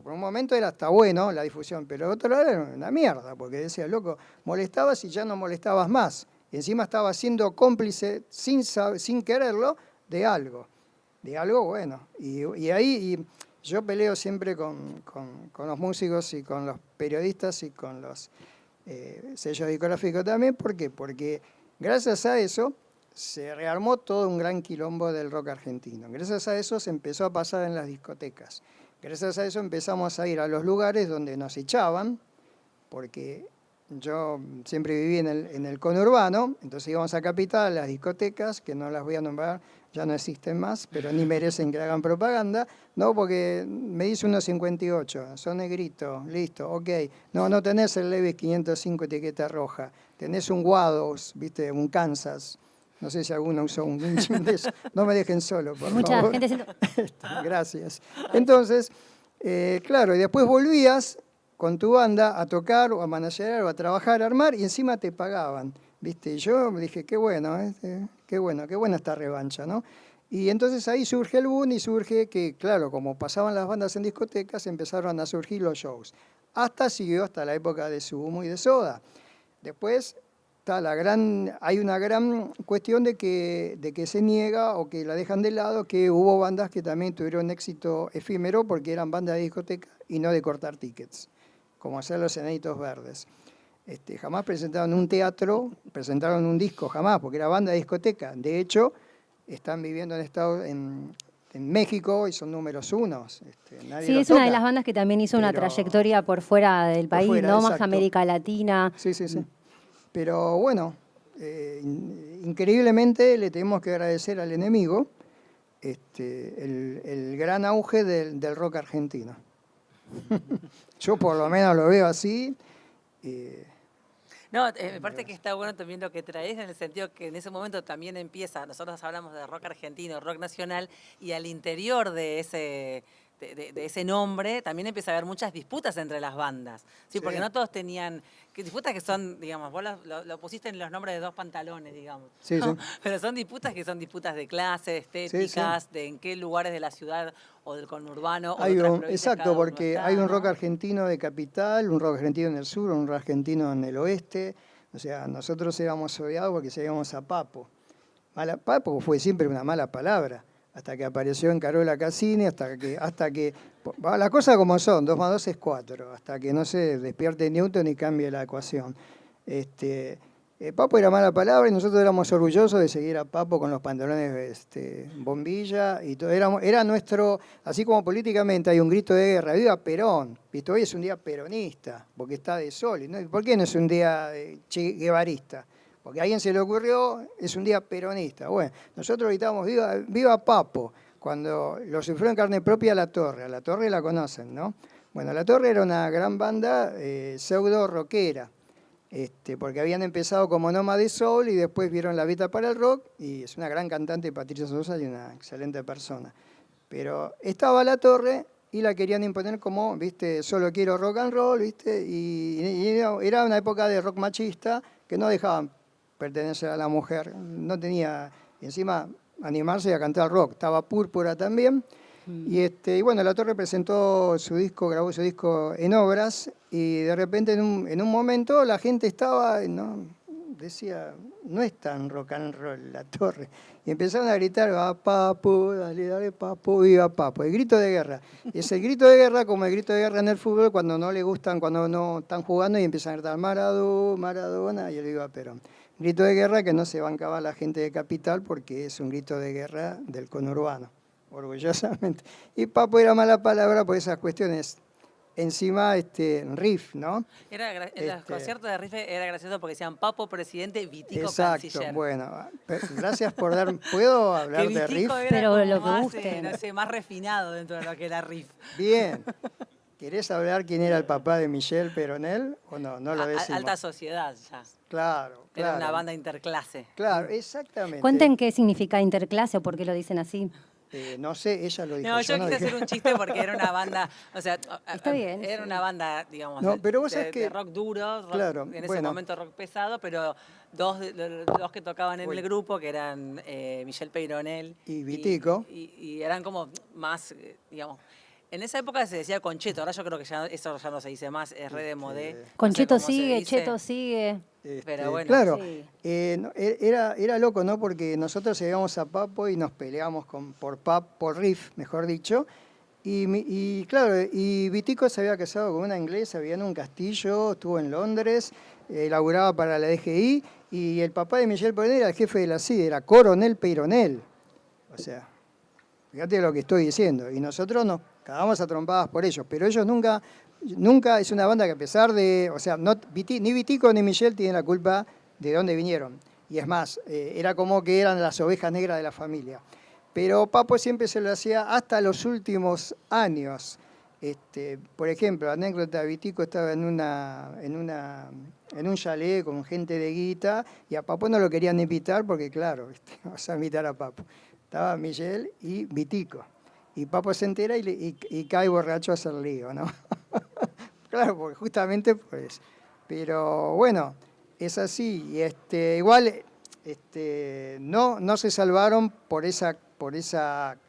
momento era hasta bueno la difusión, pero otro lado era una mierda, porque decía, loco, molestabas y ya no molestabas más. Y encima estabas siendo cómplice, sin quererlo, de algo bueno. Y ahí yo peleo siempre con los músicos y con los periodistas y con los sellos discográficos también. ¿Por qué? Porque gracias a eso se rearmó todo un gran quilombo del rock argentino. Gracias a eso se empezó a pasar en las discotecas. Gracias a eso empezamos a ir a los lugares donde nos echaban, porque yo siempre viví en el conurbano, entonces íbamos a Capital, a las discotecas, que no las voy a nombrar, ya no existen más, pero ni merecen que hagan propaganda, no, porque me dice 1.58, son negritos, listo, ok. No tenés el Levi's 505 etiqueta roja, tenés un Wados, viste, un Kansas. No sé si alguno usó un jean de eso. No me dejen solo, por Mucha favor. gente siento... Gracias. Entonces, claro, y después volvías con tu banda a tocar o a managerar o a trabajar, a armar, y encima te pagaban, ¿viste? Y yo dije, qué buena esta revancha, ¿no? Y entonces ahí surge el boom y surge que, claro, como pasaban las bandas en discotecas, empezaron a surgir los shows. Siguió hasta la época de Sumo y de Soda. Después hay una gran cuestión de que se niega o que la dejan de lado, que hubo bandas que también tuvieron éxito efímero porque eran bandas de discoteca y no de cortar tickets, como hacer los Enanitos Verdes. Jamás presentaron un teatro, presentaron un disco, jamás, porque era banda de discoteca. De hecho, están viviendo en México y son números unos. Nadie Sí, los es una de toca, las bandas que también hizo una pero trayectoria por fuera del por país, fuera, ¿no? Más exacto. América Latina. Sí. Pero bueno, increíblemente le tenemos que agradecer al enemigo el gran auge del rock argentino. Yo por lo menos lo veo así. No, me parece que está bueno también lo que traes, en el sentido que en ese momento también empieza, nosotros hablamos de rock argentino, rock nacional, y al interior de ese nombre también empieza a haber muchas disputas entre las bandas, ¿sí? Porque no todos tenían, disputas que son, digamos, vos lo pusiste en los nombres de dos pantalones, digamos, Sí, ¿no? sí. Pero son disputas que son disputas de clase, estéticas, de en qué lugares de la ciudad o del conurbano o de otras provincias Exacto, cada uno porque está, hay un ¿no? rock argentino de capital, un rock argentino en el sur, un rock argentino en el oeste. O sea, nosotros éramos odiados porque seguíamos a Papo. Papo fue siempre una mala palabra, hasta que apareció en Carola Cassini, hasta que las cosas como son, 2 más 2 es 4, hasta que no se despierte Newton y cambie la ecuación. Papo era mala palabra y nosotros éramos orgullosos de seguir a Papo con los pantalones bombilla y todo. Era nuestro, así como políticamente hay un grito de guerra, ¡viva Perón! ¿Viste? Hoy es un día peronista, porque está de sol. ¿No? ¿Por qué no es un día che guevarista? Porque a alguien se le ocurrió, es un día peronista. Bueno, nosotros gritamos ¡viva Papo! Cuando lo sufrió en carne propia a La Torre la conocen, ¿no? Bueno, La Torre era una gran banda pseudo rockera. Porque habían empezado como Nómade Soul y después vieron la beta para el rock, y es una gran cantante, Patricia Sosa, y una excelente persona. Pero estaba La Torre y la querían imponer como, viste, solo quiero rock and roll, viste, y era una época de rock machista que no dejaban pertenecer a la mujer, no tenía, encima, animarse a cantar rock. Estaba Púrpura también. Y bueno, La Torre presentó su disco, grabó su disco en Obras, y de repente en un momento la gente estaba, ¿no? Decía, no es tan rock and roll La Torre. Y empezaron a gritar, va Papo, dale Papo, viva Papo. El grito de guerra. Es el grito de guerra como el grito de guerra en el fútbol cuando no le gustan, cuando no están jugando y empiezan a gritar Maradona y el viva Perón. Grito de guerra que no se bancaba la gente de Capital porque es un grito de guerra del conurbano, orgullosamente. Y Papo era mala palabra por esas cuestiones. Encima, riff, ¿no? Los conciertos de riff era gracioso porque decían Papo, presidente, Vitico, exacto, canciller. Bueno, gracias por dar... ¿Puedo hablar de riff? Pero Como lo que más, guste. no sé, más refinado dentro de lo que era riff. Bien. ¿Querés hablar quién era el papá de Michelle Peronel o no? No lo decimos. Alta sociedad ya. Claro. Era una banda interclase. Claro, exactamente. Cuenten qué significa interclase o por qué lo dicen así. No sé, ella lo dijo. No, yo no quise dije. hacer un chiste porque era una banda, o sea, Está bien, era sí. una banda, digamos, No, pero vos sabés de que- rock duro, claro, en ese bueno. momento rock pesado, pero dos que tocaban en el grupo, que eran Michelle Peyronel Y Vitico. y eran como más, digamos, en esa época se decía Concheto, ahora yo creo que ya eso ya no se dice más, es re de modé. no sé Concheto cómo se sigue, dice. Cheto sigue. Pero bueno. Claro, Sí. era loco, ¿no? Porque nosotros íbamos a Papo y nos peleábamos por Riff, mejor dicho. Y claro, y Vitico se había casado con una inglesa, vivía en un castillo, estuvo en Londres, laburaba para la DGI, y el papá de Michel Peyronel era el jefe de la CIDE, era Coronel Peyronel. O sea, fíjate lo que estoy diciendo. Y nosotros nos cagamos a trompadas por ellos, pero ellos nunca es una banda que a pesar de, o sea, ni Vitico ni Michel tienen la culpa de dónde vinieron. Y es más, era como que eran las ovejas negras de la familia. Pero Papo siempre se lo hacía hasta los últimos años. Por ejemplo, anécdota, Vitico estaba en un chalet con gente de guita y a Papo no lo querían invitar porque, claro, vas a invitar a Papo. Estaba Michel y Vitico. Y Papo se entera y cae borracho a hacer lío, ¿no? Claro, porque justamente pues. Pero bueno, es así. Y igual no se salvaron por esa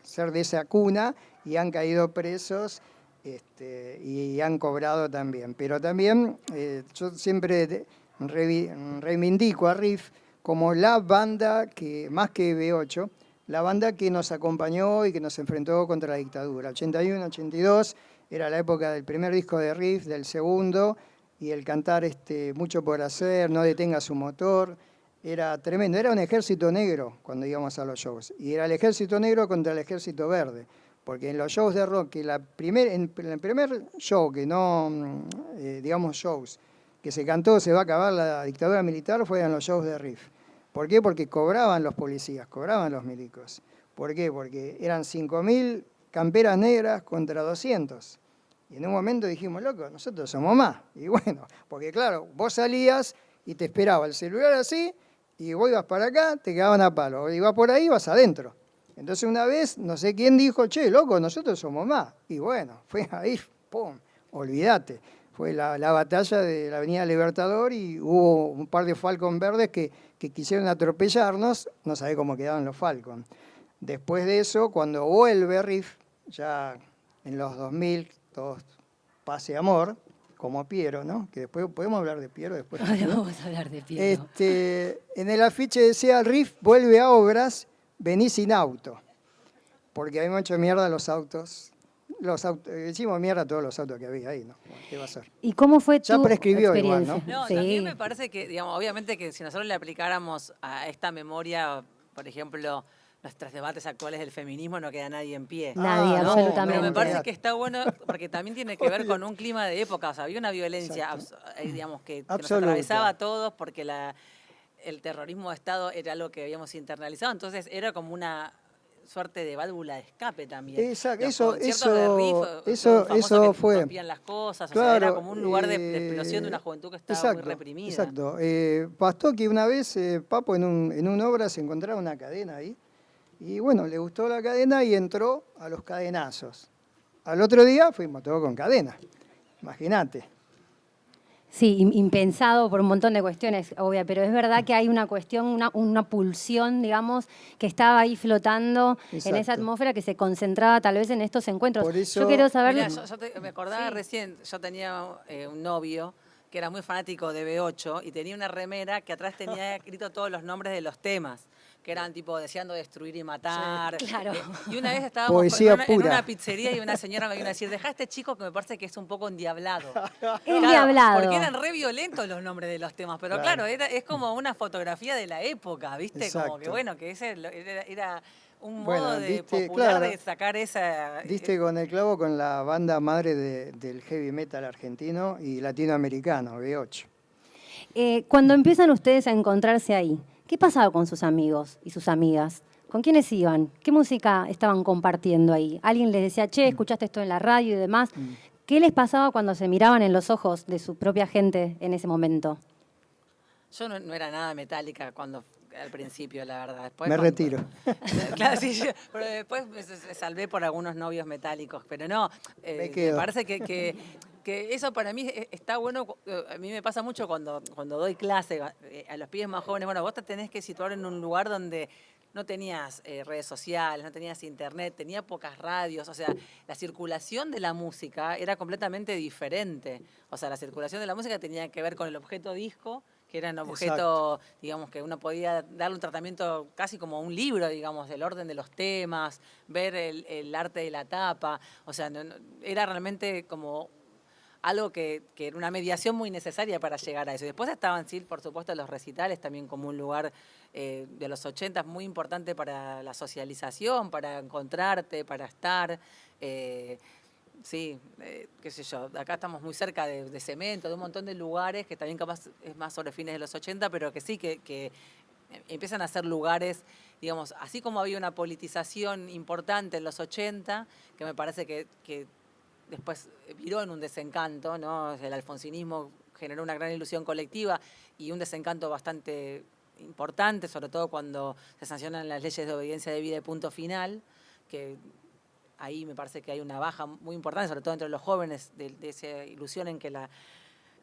ser de esa cuna y han caído presos y han cobrado también. Pero también yo siempre reivindico a Riff como la banda que, más que B8, la banda que nos acompañó y que nos enfrentó contra la dictadura. 81, 82, era la época del primer disco de Riff, del segundo, y el cantar Mucho por hacer, No detenga su motor, era tremendo. Era un ejército negro cuando íbamos a los shows, y era el ejército negro contra el ejército verde, porque en los shows de rock, en el primer show que no, digamos shows, que se cantó Se va a acabar la dictadura militar, fue en los shows de Riff. ¿Por qué? Porque cobraban los policías, cobraban los milicos. ¿Por qué? Porque eran 5.000 camperas negras contra 200. Y en un momento dijimos, loco, nosotros somos más. Y bueno, porque claro, vos salías y te esperaba el celular así, y vos ibas para acá, te quedaban a palo. O ibas por ahí, ibas adentro. Entonces una vez, no sé quién dijo, che, loco, nosotros somos más. Y bueno, fue ahí, pum, olvídate. Fue la batalla de la Avenida Libertador y hubo un par de Falcon verdes que quisieron atropellarnos, no sabe cómo quedaron los Falcon. Después de eso, cuando vuelve Riff, ya en los 2000, todos pase amor, como Piero, ¿no? Que después podemos hablar de Piero después. Ahora vamos a hablar de Piero. En el afiche decía, Riff vuelve a obras, vení sin auto. Porque habíamos hecho mierda los autos. Hicimos mierda a todos los autos que había ahí, ¿no? ¿Qué va a ser? ¿Y cómo fue Ya tu prescribió igual, experiencia? No, Sí. también me parece que, digamos, obviamente que si nosotros le aplicáramos a esta memoria, por ejemplo, nuestros debates actuales del feminismo, no queda nadie en pie. Nadie, no, absolutamente. Pero me parece olvidate. que está bueno porque también tiene que ver con un clima de época. O sea, había una violencia, digamos, que nos Absoluta. atravesaba a todos porque el terrorismo de Estado era algo que habíamos internalizado. Entonces era como una suerte de válvula de escape también. Exacto, Los conciertos de Riff, eso famosos que fue. rompían las cosas. O Claro, sea, era como un lugar de explosión de una juventud que estaba muy reprimida. Exacto. Bastó que una vez Papo en una obra se encontraba una cadena ahí. Y bueno, le gustó la cadena y entró a los cadenazos. Al otro día fuimos todos con cadena. Imagínate. Sí, impensado por un montón de cuestiones, obvia, pero es verdad que hay una cuestión, una pulsión, digamos, que estaba ahí flotando en esa Exacto. atmósfera que se concentraba tal vez en estos encuentros. Por eso- Yo quiero saber... Mirá, me acordaba Sí. recién, yo tenía un novio que era muy fanático de B8 y tenía una remera que atrás tenía escrito todos los nombres de los temas, que eran tipo deseando destruir y matar. Sí, claro. Y una vez estábamos Poesía en pura. una pizzería y una señora me vino a decir, dejá a este chico que me parece que es un poco endiablado. Endiablado. Porque eran re violentos los nombres de los temas, pero Claro. claro, es como una fotografía de la época, ¿viste? Como que Exacto. bueno, que ese era un modo Bueno, de viste, popular claro. de sacar esa... Diste con el clavo con la banda madre del heavy metal argentino y latinoamericano, B8. Cuando empiezan ustedes a encontrarse ahí, ¿qué pasaba con sus amigos y sus amigas? ¿Con quiénes iban? ¿Qué música estaban compartiendo ahí? ¿Alguien les decía, che, escuchaste esto en la radio y demás? ¿Qué les pasaba cuando se miraban en los ojos de su propia gente en ese momento? Yo no era nada metálica cuando al principio, la verdad. Después, Me retiro. Claro, sí, pero después me salvé por algunos novios metálicos, pero no, me parece que eso para mí está bueno. A mí me pasa mucho cuando doy clase a los pibes más jóvenes. Bueno, vos te tenés que situar en un lugar donde no tenías redes sociales, no tenías internet, tenía pocas radios, o sea, la circulación de la música era completamente diferente. O sea, la circulación de la música tenía que ver con el objeto disco, que era un objeto, digamos, que uno podía darle un tratamiento casi como un libro, digamos, del orden de los temas, ver el arte de la tapa, o sea, era realmente como algo que era una mediación muy necesaria para llegar a eso. Y después estaban, sí, por supuesto, los recitales también como un lugar de los 80 muy importante para la socialización, para encontrarte, para estar. Sí, qué sé yo, acá estamos muy cerca de Cemento, de un montón de lugares que también capaz es más sobre fines de los 80, pero que sí, que empiezan a ser lugares, digamos, así como había una politización importante en los 80, que me parece que después viró en un desencanto, ¿no? El alfonsinismo generó una gran ilusión colectiva y un desencanto bastante importante, sobre todo cuando se sancionan las leyes de obediencia debida y punto final, que ahí me parece que hay una baja muy importante, sobre todo entre los jóvenes, de esa ilusión en que la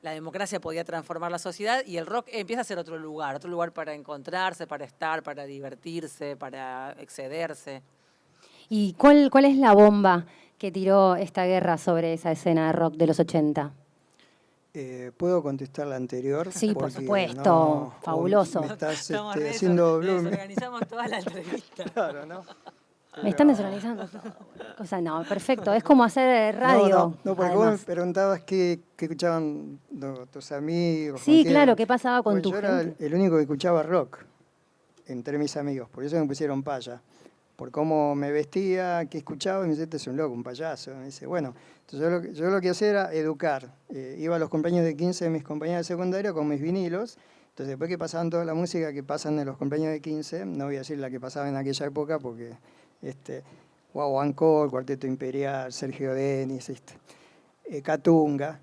democracia podía transformar la sociedad, y el rock empieza a ser otro lugar para encontrarse, para estar, para divertirse, para excederse. ¿Y cuál es la bomba que tiró esta guerra sobre esa escena de rock de los 80? ¿Puedo contestar la anterior? Sí, por Porque supuesto, fabuloso. Me estás Estamos haciendo bloom. Organizamos toda la entrevista. Claro, ¿no? Me están desorganizando todo. O sea, no, perfecto. Es como hacer radio. No, porque además. vos me preguntabas qué escuchaban tus amigos. Sí, claro, ¿qué pasaba con Bueno, tu yo era gente? el único que escuchaba rock entre mis amigos, por eso me pusieron paya. Por cómo me vestía, qué escuchaba, y me dice, este es un loco, un payaso. Me dice, bueno, entonces yo lo que hacía era educar. Iba a los cumpleaños de 15 de mis compañeras de secundaria con mis vinilos. Entonces, después que pasaban toda la música que pasan en los cumpleaños de 15, no voy a decir la que pasaba en aquella época, porque Guaguancó, el Cuarteto Imperial, Sergio Denis, Catunga,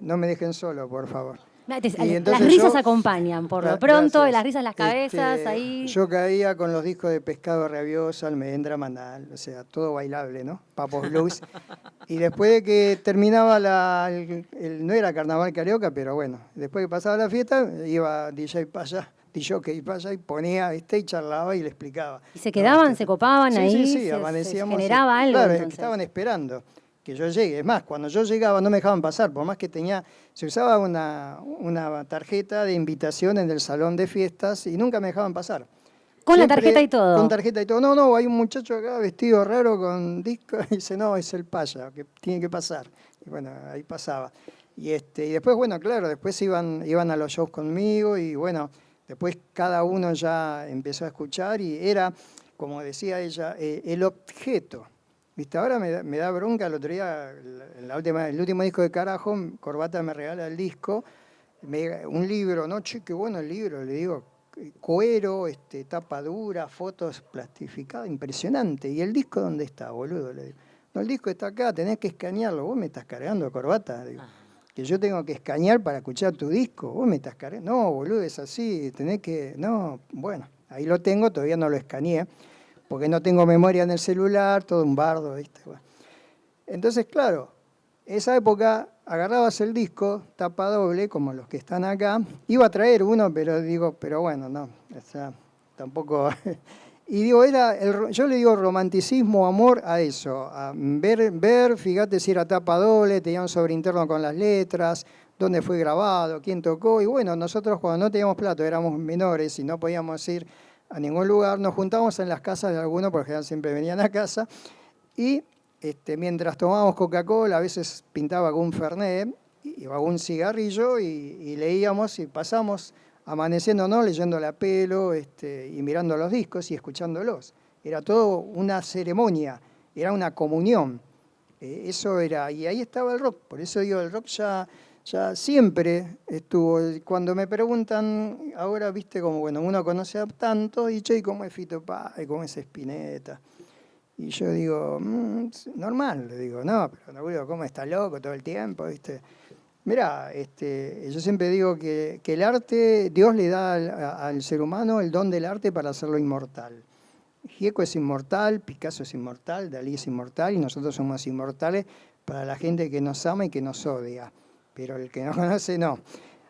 no me dejen solo, por favor. Las risas acompañan, por lo pronto, gracias. Las risas en las cabezas, ahí. Yo caía con los discos de Pescado Rabioso, Almendra Manal, o sea, todo bailable, ¿no? Papos Blues. Y después de que terminaba no era Carnaval Carioca, pero bueno, después que pasaba la fiesta, iba DJ Paya, DJ Paya, y ponía, y charlaba y le explicaba. ¿Y se quedaban, se copaban ahí? Sí, amanecíamos. Se generaba algo, claro, entonces. estaban esperando que yo llegue. Es más, cuando yo llegaba no me dejaban pasar, por más que se usaba una tarjeta de invitación en el salón de fiestas y nunca me dejaban pasar. ¿Con la tarjeta y todo? Con tarjeta y todo. No, hay un muchacho acá vestido raro con disco y dice, no, es el Paya, que tiene que pasar. Y bueno, ahí pasaba. Y después, bueno, claro, después iban a los shows conmigo y bueno, después cada uno ya empezó a escuchar y era, como decía ella, el objeto. ¿Viste? Ahora me da bronca. El otro día, el último disco de Carajo, Corbata me regala el disco, un libro, ¿no? Che, qué bueno el libro, le digo, cuero, tapa dura, fotos plastificadas, impresionante. ¿Y el disco dónde está, boludo? Le digo, no, el disco está acá, tenés que escanearlo. ¿Vos me estás cargando, Corbata? Digo, que yo tengo que escanear para escuchar tu disco. ¿Vos me estás cargando? No, boludo, es así, tenés que... No, bueno, ahí lo tengo, todavía no lo escaneé, porque no tengo memoria en el celular, todo un bardo, ¿viste? Bueno. Entonces, claro, esa época agarrabas el disco, tapa doble, como los que están acá, iba a traer uno, pero bueno, no, o sea, tampoco... Y digo, yo le digo romanticismo, amor a eso, a ver, fíjate si era tapa doble, tenía un sobreinterno con las letras, dónde fue grabado, quién tocó, y bueno, nosotros cuando no teníamos plata, éramos menores y no podíamos ir a ningún lugar, nos juntábamos en las casas de algunos, porque siempre venían a casa, y mientras tomábamos Coca-Cola, a veces pintaba con un Fernet, y algún cigarrillo, y leíamos y pasamos amaneciéndonos, leyendo la pelo, y mirando los discos y escuchándolos. Era todo una ceremonia, era una comunión. Eso era, y ahí estaba el rock, por eso digo, el rock ya siempre estuvo. Cuando me preguntan, ahora viste como, bueno, uno conoce a tanto, y che, ¿cómo es Fito Páez? ¿Cómo es Spinetta? Y yo digo, normal, le digo, no, pero no, ¿cómo está loco todo el tiempo? ¿Viste? Mirá, yo siempre digo que el arte, Dios le da al ser humano el don del arte para hacerlo inmortal. Gieco es inmortal, Picasso es inmortal, Dalí es inmortal y nosotros somos inmortales para la gente que nos ama y que nos odia. Pero el que no conoce, no.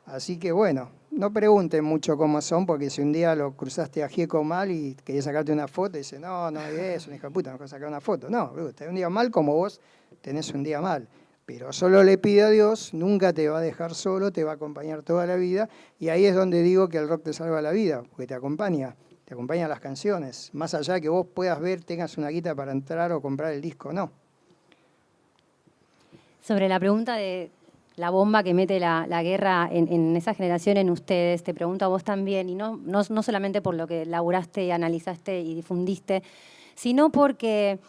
Así que bueno, no pregunten mucho cómo son, porque si un día lo cruzaste a Gieco mal y querías sacarte una foto, y dice, no es un hijo de puta, no puedo sacar una foto. No, un día mal como vos tenés un día mal. Pero solo le pide a Dios, nunca te va a dejar solo, te va a acompañar toda la vida. Y ahí es donde digo que el rock te salva la vida, porque te acompañan las canciones. Más allá de que vos puedas ver, tengas una guita para entrar o comprar el disco, no. Sobre la pregunta de la bomba que mete la guerra en esa generación en ustedes, te pregunto a vos también, y no solamente por lo que laburaste, analizaste y difundiste, sino porque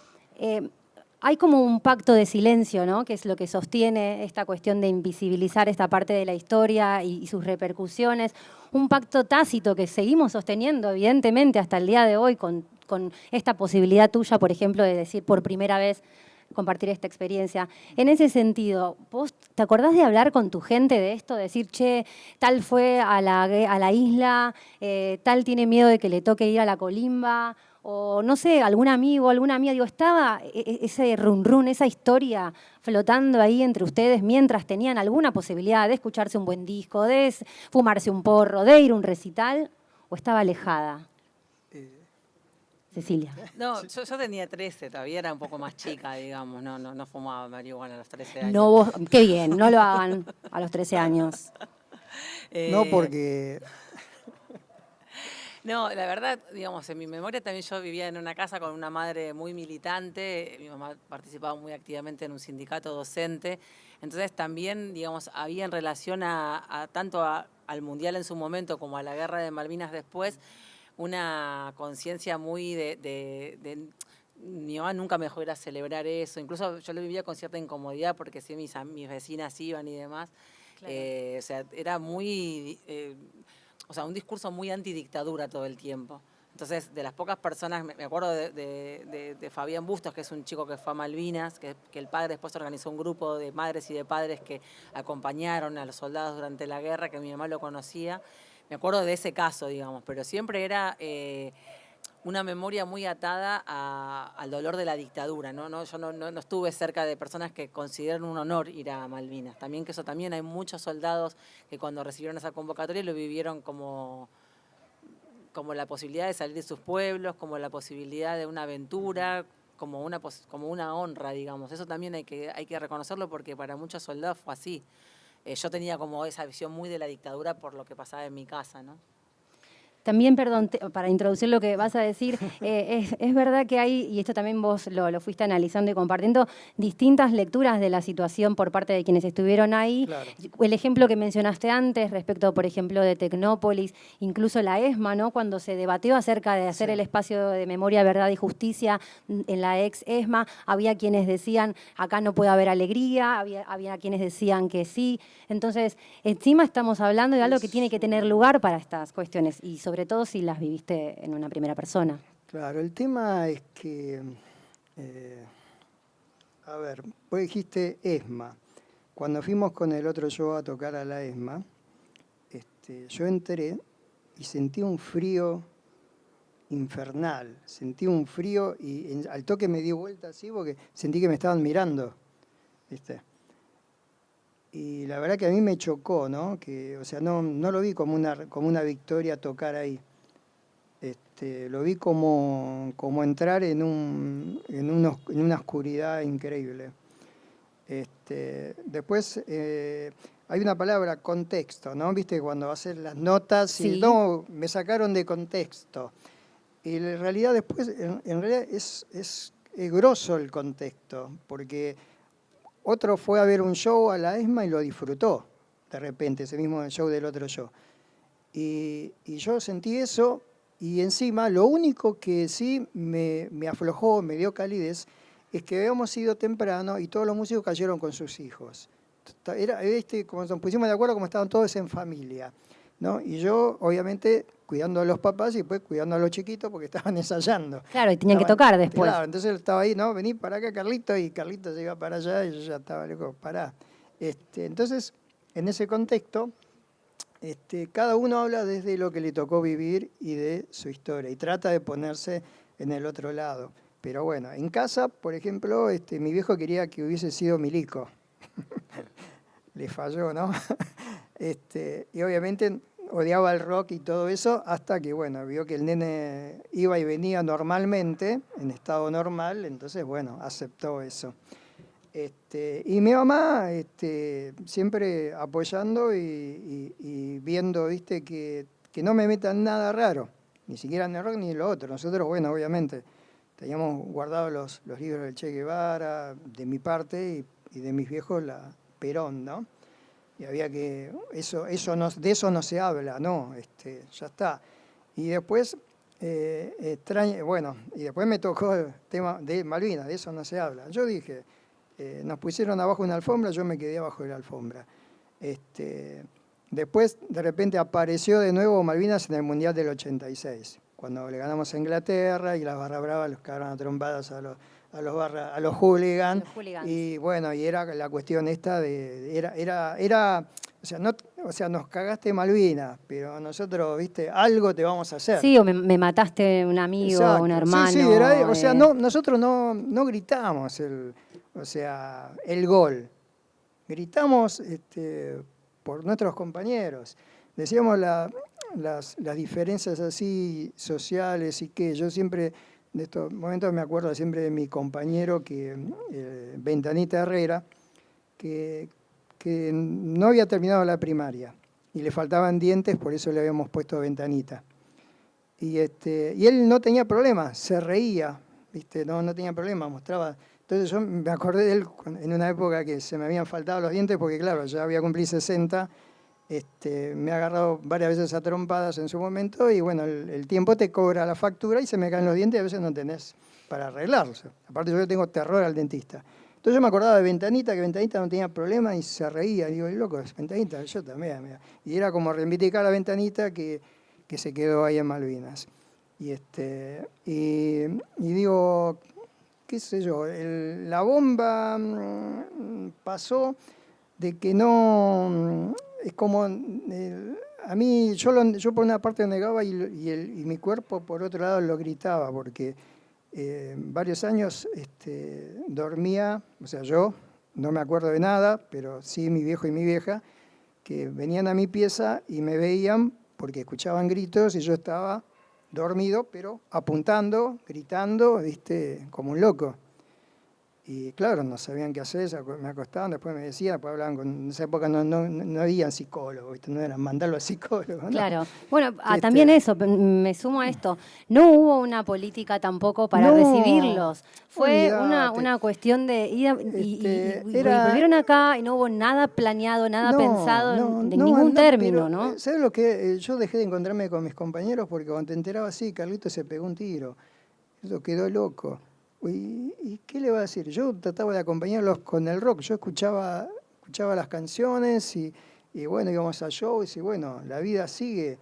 hay como un pacto de silencio, ¿no? Que es lo que sostiene esta cuestión de invisibilizar esta parte de la historia y sus repercusiones. Un pacto tácito que seguimos sosteniendo, evidentemente, hasta el día de hoy, con esta posibilidad tuya, por ejemplo, de decir por primera vez, compartir esta experiencia. En ese sentido, ¿vos te acordás de hablar con tu gente de esto? Decir, che, tal fue a la isla, tal tiene miedo de que le toque ir a la colimba, o no sé, algún amigo, alguna amiga, digo, estaba ese run run, esa historia flotando ahí entre ustedes mientras tenían alguna posibilidad de escucharse un buen disco, de fumarse un porro, de ir a un recital, o estaba alejada. Cecilia. No, yo tenía 13, todavía era un poco más chica, digamos, no fumaba marihuana a los 13 años. No vos, qué bien, no lo hagan a los 13 años. No, porque... No, la verdad, digamos, en mi memoria también yo vivía en una casa con una madre muy militante, mi mamá participaba muy activamente en un sindicato docente, entonces también, digamos, había en relación tanto al Mundial en su momento como a la Guerra de Malvinas después, una conciencia muy mi mamá nunca me dejó ir a celebrar eso, incluso yo lo vivía con cierta incomodidad porque sí, mis vecinas iban y demás, claro. O sea, era muy... o sea, un discurso muy antidictadura todo el tiempo. Entonces, de las pocas personas, me acuerdo de Fabián Bustos, que es un chico que fue a Malvinas, que el padre después organizó un grupo de madres y de padres que acompañaron a los soldados durante la guerra, que mi mamá lo conocía. Me acuerdo de ese caso, digamos, pero siempre era una memoria muy atada al dolor de la dictadura, ¿no? Yo no estuve cerca de personas que consideran un honor ir a Malvinas. También que eso también hay muchos soldados que cuando recibieron esa convocatoria lo vivieron como la posibilidad de salir de sus pueblos, como la posibilidad de una aventura, como una honra, digamos. Eso también hay que reconocerlo porque para muchos soldados fue así. Yo tenía como esa visión muy de la dictadura por lo que pasaba en mi casa, ¿no? También, perdón, para introducir lo que vas a decir, es verdad que hay, y esto también vos lo fuiste analizando y compartiendo, distintas lecturas de la situación por parte de quienes estuvieron ahí. Claro. El ejemplo que mencionaste antes respecto, por ejemplo, de Tecnópolis, incluso la ESMA, ¿no? Cuando se debatió acerca de hacer el espacio de memoria, verdad y justicia en la ex ESMA, había quienes decían, acá no puede haber alegría, había quienes decían que sí. Entonces, encima estamos hablando de algo que tiene que tener lugar para estas cuestiones, y sobre todo si las viviste en una primera persona. Claro, el tema es que, a ver, vos dijiste ESMA. Cuando fuimos con el otro show a tocar a la ESMA, yo entré y sentí un frío infernal. Sentí un frío y al toque me di vuelta así porque sentí que me estaban mirando, ¿viste? Y la verdad que a mí me chocó, ¿no? Que, o sea, no lo vi como una victoria tocar ahí. Lo vi como entrar en una oscuridad increíble. Después hay una palabra, contexto, ¿no? ¿Viste? Cuando haces las notas y sí. No, me sacaron de contexto. Y en realidad después, en realidad es grosso el contexto, porque otro fue a ver un show a la ESMA y lo disfrutó, de repente, ese mismo show del otro show. Y yo sentí eso, y encima lo único que sí me aflojó, me dio calidez, es que habíamos ido temprano y todos los músicos cayeron con sus hijos. Era, como nos pusimos de acuerdo, como estaban todos en familia, ¿no? Y yo, obviamente, cuidando a los papás y después cuidando a los chiquitos porque estaban ensayando. Claro, y tenían que tocar después. Claro, entonces él estaba ahí, no, vení para acá, Carlito, y Carlito se iba para allá y yo ya estaba, loco, pará. Entonces, en ese contexto, cada uno habla desde lo que le tocó vivir y de su historia y trata de ponerse en el otro lado. Pero bueno, en casa, por ejemplo, mi viejo quería que hubiese sido Milico. Le falló, ¿no? Y obviamente odiaba el rock y todo eso hasta que, bueno, vio que el nene iba y venía normalmente, en estado normal, entonces, bueno, aceptó eso. Y mi mamá siempre apoyando y viendo, viste, que no me metan nada raro, ni siquiera en el rock ni en lo otro. Nosotros, bueno, obviamente, teníamos guardados los libros del Che Guevara, de mi parte, y de mis viejos, la Perón, ¿no? Y había que, de eso no se habla, no, ya está. Y después, bueno, y después me tocó el tema de Malvinas, de eso no se habla. Yo dije, nos pusieron abajo una alfombra, yo me quedé abajo de la alfombra. Después, de repente, apareció de nuevo Malvinas en el Mundial del 86, cuando le ganamos a Inglaterra y las barras bravas los cagaron a trompadas a los hooligans. Y bueno, y era la cuestión esta o sea, nos cagaste Malvinas, pero nosotros, viste, algo te vamos a hacer. Sí, o me mataste un amigo, exacto, un hermano. Sí, o sea, nosotros no gritamos el gol. Gritamos por nuestros compañeros. Decíamos las diferencias así sociales y que yo siempre, de estos momentos me acuerdo siempre de mi compañero, Ventanita Herrera, que no había terminado la primaria y le faltaban dientes, por eso le habíamos puesto Ventanita. Y él no tenía problema, se reía, ¿viste? No tenía problema, mostraba. Entonces yo me acordé de él en una época que se me habían faltado los dientes, porque claro, ya había cumplido 60, me ha agarrado varias veces a trompadas en su momento, y bueno, el tiempo te cobra la factura y se me caen los dientes y a veces no tenés para arreglarlos. Aparte yo le tengo terror al dentista. Entonces yo me acordaba de Ventanita, que Ventanita no tenía problema y se reía. Y digo, loco, Ventanita, yo también. Mira. Y era como reivindicar a Ventanita que se quedó ahí en Malvinas. Y digo, qué sé yo, la bomba pasó de que no, es como, a mí, yo por una parte negaba y mi cuerpo por otro lado lo gritaba, porque varios años dormía, o sea, yo no me acuerdo de nada, pero sí mi viejo y mi vieja, que venían a mi pieza y me veían porque escuchaban gritos y yo estaba dormido, pero apuntando, gritando, ¿viste? Como un loco. Y claro, no sabían qué hacer, me acostaban, después me decían, después hablaban en esa época no había psicólogos, ¿viste? No eran mandarlo al psicólogo, ¿no? Claro. Bueno, también eso, me sumo a esto. No hubo una política tampoco para recibirlos. Fue una cuestión de ir y volvieron acá y no hubo nada planeado, nada pensado en ningún término, ¿no? ¿Sabes lo que? Yo dejé de encontrarme con mis compañeros porque cuando te enterabas así, Carlito se pegó un tiro. Eso quedó loco. ¿Y qué le va a decir? Yo trataba de acompañarlos con el rock. Yo escuchaba las canciones y bueno, íbamos a shows y bueno, la vida sigue.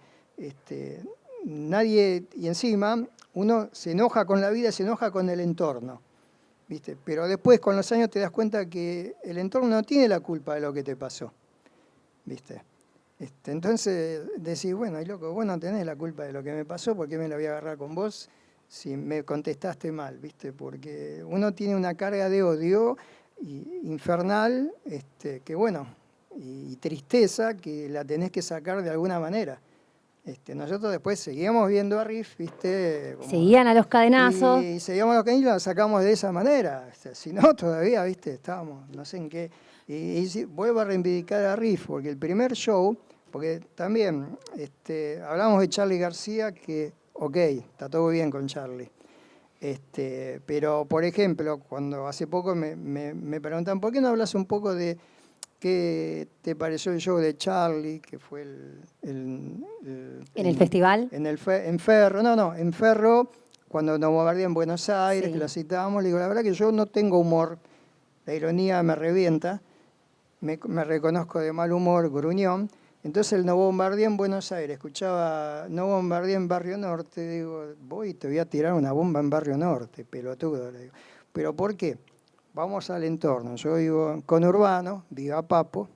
Nadie, y encima uno se enoja con la vida, se enoja con el entorno, ¿viste? Pero después con los años te das cuenta que el entorno no tiene la culpa de lo que te pasó, ¿viste? Entonces decís, bueno, y loco, vos no tenés la culpa de lo que me pasó, ¿por qué me la voy a agarrar con vos si me contestaste mal, ¿viste? Porque uno tiene una carga de odio infernal, que bueno, y tristeza que la tenés que sacar de alguna manera. Nosotros después seguíamos viendo a Riff, ¿viste? Seguían a los cadenazos. Y seguíamos a los cadenazos y lo sacamos de esa manera. Si no, todavía, ¿viste? Estábamos, no sé en qué. Y vuelvo a reivindicar a Riff, porque el primer show, porque también hablamos de Charly García, que, ok, está todo bien con Charly. Pero, por ejemplo, cuando hace poco me preguntan, ¿por qué no hablas un poco de qué te pareció el show de Charly, que fue ¿En el festival? En Ferro, en Ferro, cuando nos bombardean en Buenos Aires, sí, que lo citábamos, le digo, la verdad que yo no tengo humor, la ironía me revienta, me reconozco de mal humor, gruñón. Entonces el No Bombardea en Buenos Aires, escuchaba No Bombardea en Barrio Norte, digo, voy y te voy a tirar una bomba en Barrio Norte, pelotudo, le digo. ¿Pero por qué? Vamos al entorno. Yo vivo en conurbano, vivo a Papo,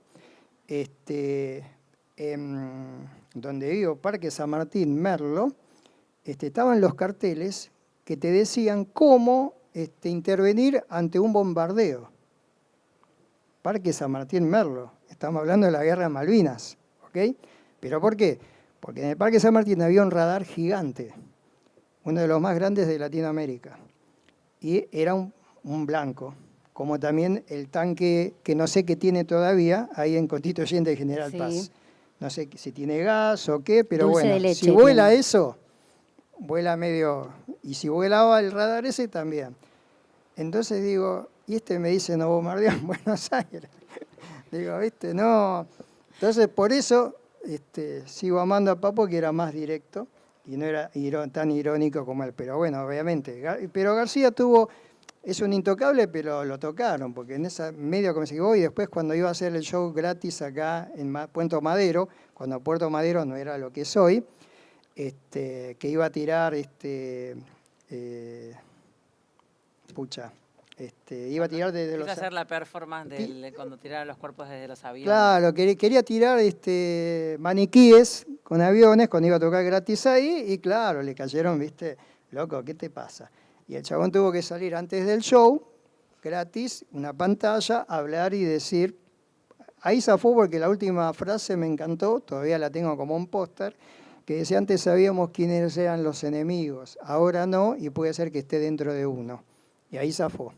donde vivo, Parque San Martín, Merlo, estaban los carteles que te decían cómo intervenir ante un bombardeo. Parque San Martín, Merlo. Estamos hablando de la Guerra de Malvinas, ¿ok? ¿Pero por qué? Porque en el Parque San Martín había un radar gigante, uno de los más grandes de Latinoamérica. Y era un blanco, como también el tanque que no sé qué tiene todavía, ahí en Constituyente de General Sí. Paz. No sé si tiene gas o qué, pero Dulce bueno, de leche si vuela tiene. eso, vuela medio... Y si volaba el radar ese, también. Entonces digo, y me dice, no bombardean Buenos Aires. Digo, ¿viste? No. Entonces, por eso sigo amando a Papo, que era más directo y no era tan irónico como él. Pero bueno, obviamente. Pero García es un intocable, pero lo tocaron, porque en esa medio como se y después cuando iba a hacer el show gratis acá en Puerto Madero, cuando Puerto Madero no era lo que es hoy, que iba a tirar iba a tirar desde los... Quiso hacer la performance cuando tiraron los cuerpos desde los aviones. Claro, quería tirar maniquíes con aviones cuando iba a tocar gratis ahí, y claro, le cayeron, viste, loco, ¿qué te pasa? Y el chabón tuvo que salir antes del show, gratis, una pantalla, hablar y decir... Ahí zafó porque la última frase me encantó, todavía la tengo como un póster, que decía, antes sabíamos quiénes eran los enemigos, ahora no, y puede ser que esté dentro de uno. Y ahí zafó.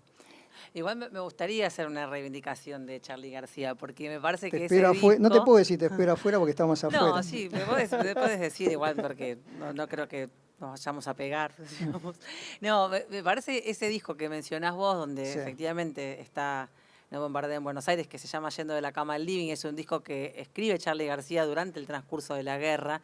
Igual me gustaría hacer una reivindicación de Charly García, porque me parece que espero ese disco... No te puedo decir te espero afuera porque estamos afuera. No, sí, me puedes decir igual, porque no creo que nos vayamos a pegar. Digamos. No, me parece ese disco que mencionás vos, donde Sí. efectivamente está No bombardeo en Buenos Aires, que se llama Yendo de la cama al living, es un disco que escribe Charly García durante el transcurso de la guerra.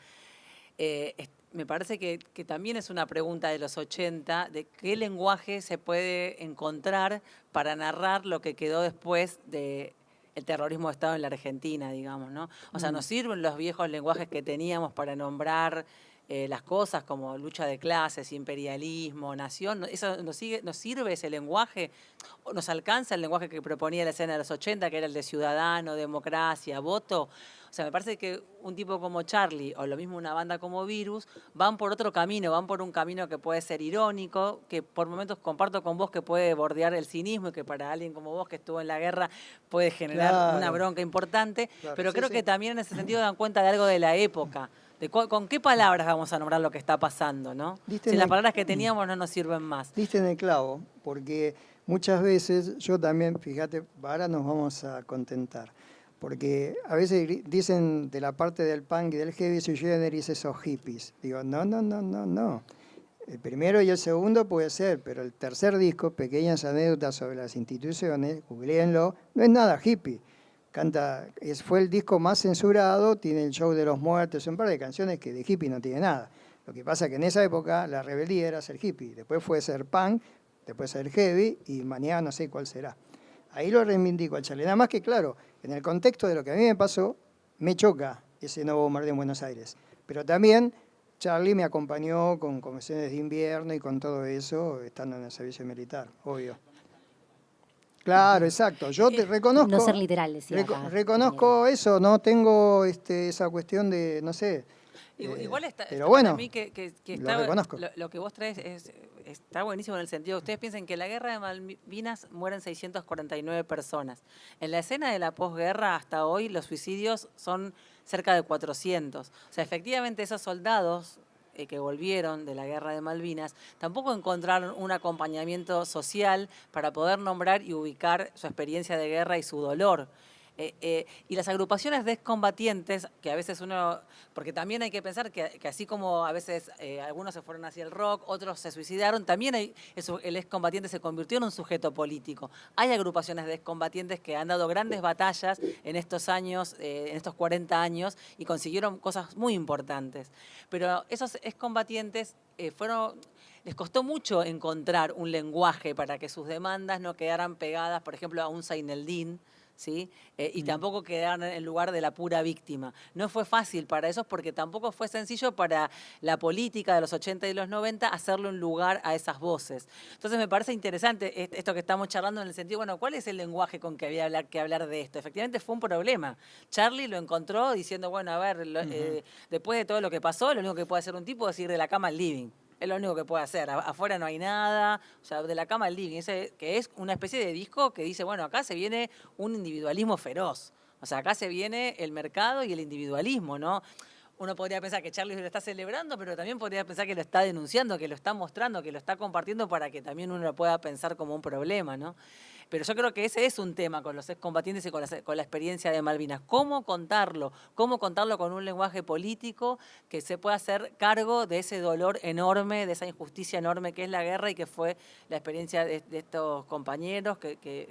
Me parece que también es una pregunta de los 80, de qué lenguaje se puede encontrar para narrar lo que quedó después de el terrorismo de Estado en la Argentina, digamos, ¿no? O sea, nos sirven los viejos lenguajes que teníamos para nombrar las cosas como lucha de clases, imperialismo, nación. ¿Eso nos sirve ese lenguaje? ¿O nos alcanza el lenguaje que proponía la escena de los 80, que era el de ciudadano, democracia, voto? O sea, me parece que un tipo como Charly, o lo mismo una banda como Virus, van por otro camino, van por un camino que puede ser irónico, que por momentos comparto con vos que puede bordear el cinismo y que para alguien como vos que estuvo en la guerra puede generar una bronca importante, pero sí, creo sí. que también en ese sentido dan cuenta de algo de la época, de con qué palabras vamos a nombrar lo que está pasando, ¿no? Si las palabras que teníamos no nos sirven más. Diste en el clavo, porque muchas veces, yo también, fíjate, ahora nos vamos a contentar, porque a veces dicen de la parte del punk y del heavy sui generis esos hippies. Digo, no. El primero y el segundo puede ser, pero el tercer disco, Pequeñas anécdotas sobre las instituciones, googleenlo, no es nada hippie. Fue el disco más censurado, tiene el show de los muertos, un par de canciones que de hippie no tiene nada. Lo que pasa es que en esa época la rebeldía era ser hippie, después fue ser punk, después ser heavy y mañana no sé cuál será. Ahí lo reivindico al Charly. Nada más que, claro, en el contexto de lo que a mí me pasó, me choca ese nuevo bombardeo en Buenos Aires. Pero también Charly me acompañó con comisiones de invierno y con todo eso, estando en el servicio militar, obvio. Claro, exacto. Yo te reconozco. No ser literal, decía acá, reconozco eso, no tengo esa cuestión de, no sé. Igual está, pero bueno, para mí que lo reconozco. Lo que vos traes está buenísimo en el sentido. Ustedes piensen que en la guerra de Malvinas mueren 649 personas. En la escena de la posguerra hasta hoy los suicidios son cerca de 400. O sea, efectivamente esos soldados que volvieron de la guerra de Malvinas tampoco encontraron un acompañamiento social para poder nombrar y ubicar su experiencia de guerra y su dolor. Y las agrupaciones de excombatientes, que a veces porque también hay que pensar que así como a veces algunos se fueron hacia el rock, otros se suicidaron, también el excombatiente se convirtió en un sujeto político. Hay agrupaciones de excombatientes que han dado grandes batallas en estos años, en estos 40 años, y consiguieron cosas muy importantes. Pero esos excombatientes les costó mucho encontrar un lenguaje para que sus demandas no quedaran pegadas, por ejemplo, a un Zaineldin, ¿sí? Y tampoco quedar en lugar de la pura víctima. No fue fácil para ellos porque tampoco fue sencillo para la política de los 80 y los 90 hacerle un lugar a esas voces. Entonces me parece interesante esto que estamos charlando en el sentido, bueno, ¿cuál es el lenguaje con que había que hablar de esto? Efectivamente fue un problema. Charlie lo encontró diciendo, bueno, a ver, después de todo lo que pasó, lo único que puede hacer un tipo es ir de la cama al living. Es lo único que puede hacer. Afuera no hay nada. O sea, de la cama al living. Ese, que es una especie de disco que dice, bueno, acá se viene un individualismo feroz. O sea, acá se viene el mercado y el individualismo, ¿no? Uno podría pensar que Charlie lo está celebrando, pero también podría pensar que lo está denunciando, que lo está mostrando, que lo está compartiendo para que también uno lo pueda pensar como un problema, ¿no? Pero yo creo que ese es un tema con los excombatientes y con la experiencia de Malvinas. ¿Cómo contarlo? ¿Cómo contarlo con un lenguaje político que se pueda hacer cargo de ese dolor enorme, de esa injusticia enorme que es la guerra y que fue la experiencia de estos compañeros,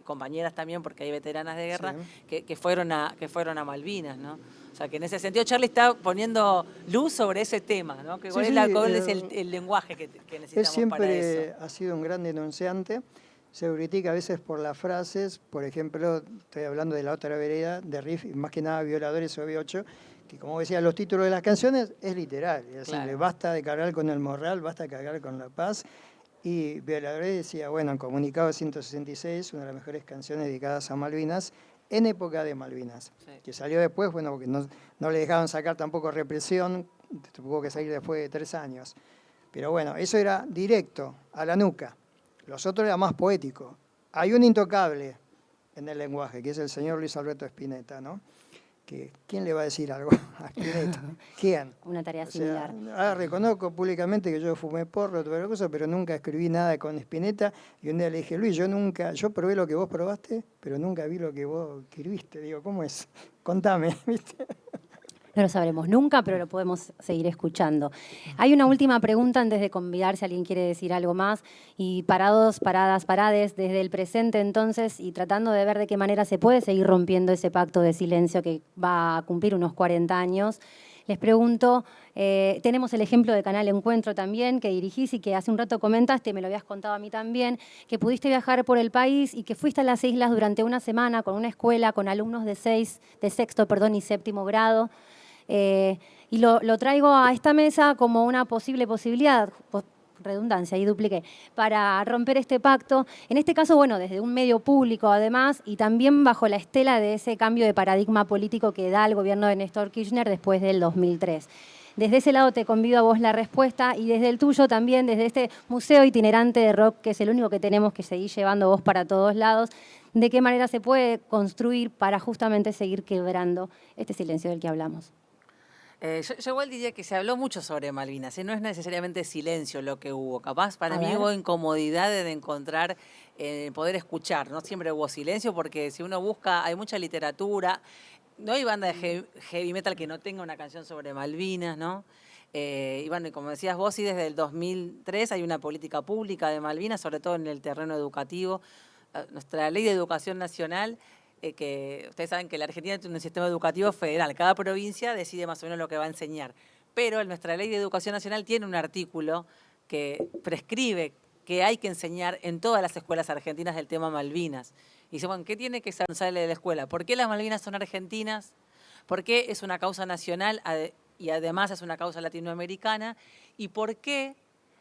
compañeras también, porque hay veteranas de guerra, sí, que fueron a Malvinas, ¿no? O sea, que en ese sentido Charlie está poniendo luz sobre ese tema, ¿no? Que cuál es el lenguaje que necesitamos para eso. Él siempre ha sido un gran denunciante. Se critica a veces por las frases, por ejemplo, estoy hablando de La Otra Vereda, de Riff, y más que nada Violadores OB8, que como decía, los títulos de las canciones es literal, es decir, claro, basta de cargar con el morral, basta de cargar con la paz. Y Violadores decía, bueno, en Comunicado 166, una de las mejores canciones dedicadas a Malvinas, en época de Malvinas, sí, que salió después, bueno, porque no le dejaron sacar tampoco Represión, tuvo que salir después de 3 años. Pero bueno, eso era directo, a la nuca. Los otros eran más poéticos. Hay un intocable en el lenguaje, que es el señor Luis Alberto Spinetta, ¿no? ¿Quién le va a decir algo a Spinetta? ¿Quién? Una tarea similar. Reconozco públicamente que yo fumé porro, toda la cosa, pero nunca escribí nada con Spinetta. Y un día le dije, Luis, yo probé lo que vos probaste, pero nunca vi lo que vos escribiste. Digo, ¿cómo es? Contame, ¿viste? No lo sabremos nunca, pero lo podemos seguir escuchando. Hay una última pregunta antes de convidar si alguien quiere decir algo más. Y parados, paradas, parades, desde el presente entonces, y tratando de ver de qué manera se puede seguir rompiendo ese pacto de silencio que va a cumplir unos 40 años. Les pregunto, tenemos el ejemplo de Canal Encuentro también, que dirigís y que hace un rato comentaste, me lo habías contado a mí también, que pudiste viajar por el país y que fuiste a las islas durante una semana con una escuela, con alumnos de sexto y séptimo grado. Y lo traigo a esta mesa como una posible posibilidad, redundancia, y dupliqué, para romper este pacto. En este caso, bueno, desde un medio público además, y también bajo la estela de ese cambio de paradigma político que da el gobierno de Néstor Kirchner después del 2003. Desde ese lado te convido a vos la respuesta y desde el tuyo también, desde este museo itinerante de rock, que es el único que tenemos que seguir llevando vos para todos lados, de qué manera se puede construir para justamente seguir quebrando este silencio del que hablamos. Yo igual diría que se habló mucho sobre Malvinas, no es necesariamente silencio lo que hubo, capaz para mí hubo incomodidad de encontrar, poder escuchar, no siempre hubo silencio porque si uno busca, hay mucha literatura, no hay banda de heavy metal que no tenga una canción sobre Malvinas, ¿no? Y bueno, y como decías vos, sí, desde el 2003 hay una política pública de Malvinas, sobre todo en el terreno educativo. Nuestra ley de educación nacional, que ustedes saben que la Argentina tiene un sistema educativo federal, cada provincia decide más o menos lo que va a enseñar, pero nuestra ley de educación nacional tiene un artículo que prescribe que hay que enseñar en todas las escuelas argentinas del tema Malvinas. Y dice, bueno, ¿qué tiene que salir de la escuela? ¿Por qué las Malvinas son argentinas? ¿Por qué es una causa nacional y además es una causa latinoamericana? ¿Y por qué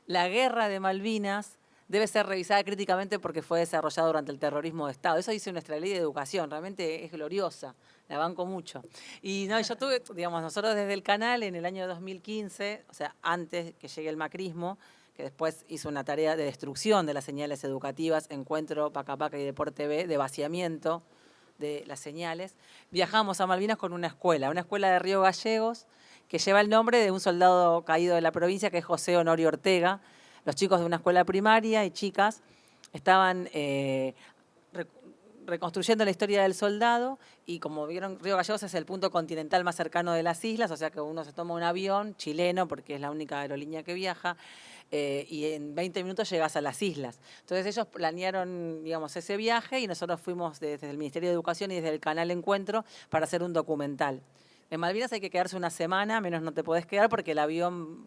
la guerra de Malvinas debe ser revisada críticamente porque fue desarrollada durante el terrorismo de Estado? Eso dice nuestra ley de educación, realmente es gloriosa, la banco mucho. Y no, yo tuve, digamos, nosotros desde el canal en el año 2015, o sea, antes que llegue el macrismo, que después hizo una tarea de destrucción de las señales educativas, Encuentro, Paca Paca y Deporte TV, de vaciamiento de las señales, viajamos a Malvinas con una escuela de Río Gallegos, que lleva el nombre de un soldado caído de la provincia, que es José Honorio Ortega. Los chicos de una escuela primaria y chicas estaban reconstruyendo la historia del soldado y como vieron, Río Gallegos es el punto continental más cercano de las islas, o sea que uno se toma un avión chileno, porque es la única aerolínea que viaja, y en 20 minutos llegas a las islas. Entonces ellos planearon, digamos, ese viaje y nosotros fuimos desde el Ministerio de Educación y desde el canal Encuentro para hacer un documental. En Malvinas hay que quedarse una semana, menos no te podés quedar porque el avión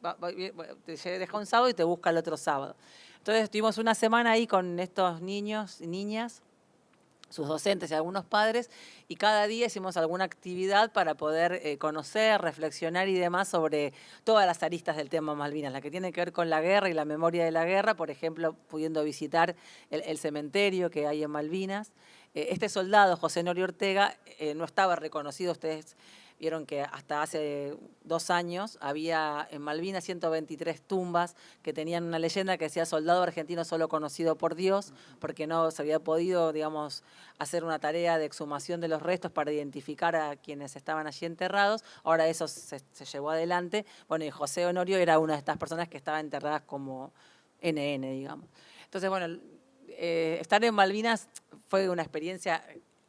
te deja un sábado y te busca el otro sábado. Entonces estuvimos una semana ahí con estos niños y niñas, sus docentes y algunos padres, y cada día hicimos alguna actividad para poder conocer, reflexionar y demás sobre todas las aristas del tema Malvinas, la que tiene que ver con la guerra y la memoria de la guerra, por ejemplo, pudiendo visitar el cementerio que hay en Malvinas. Este soldado, José Norio Ortega, no estaba reconocido. Ustedes vieron que hasta hace 2 años había en Malvinas 123 tumbas que tenían una leyenda que decía soldado argentino solo conocido por Dios, porque no se había podido, digamos, hacer una tarea de exhumación de los restos para identificar a quienes estaban allí enterrados. Ahora eso se llevó adelante. Bueno, y José Honorio era una de estas personas que estaba enterradas como NN, digamos. Entonces, bueno, estar en Malvinas fue una experiencia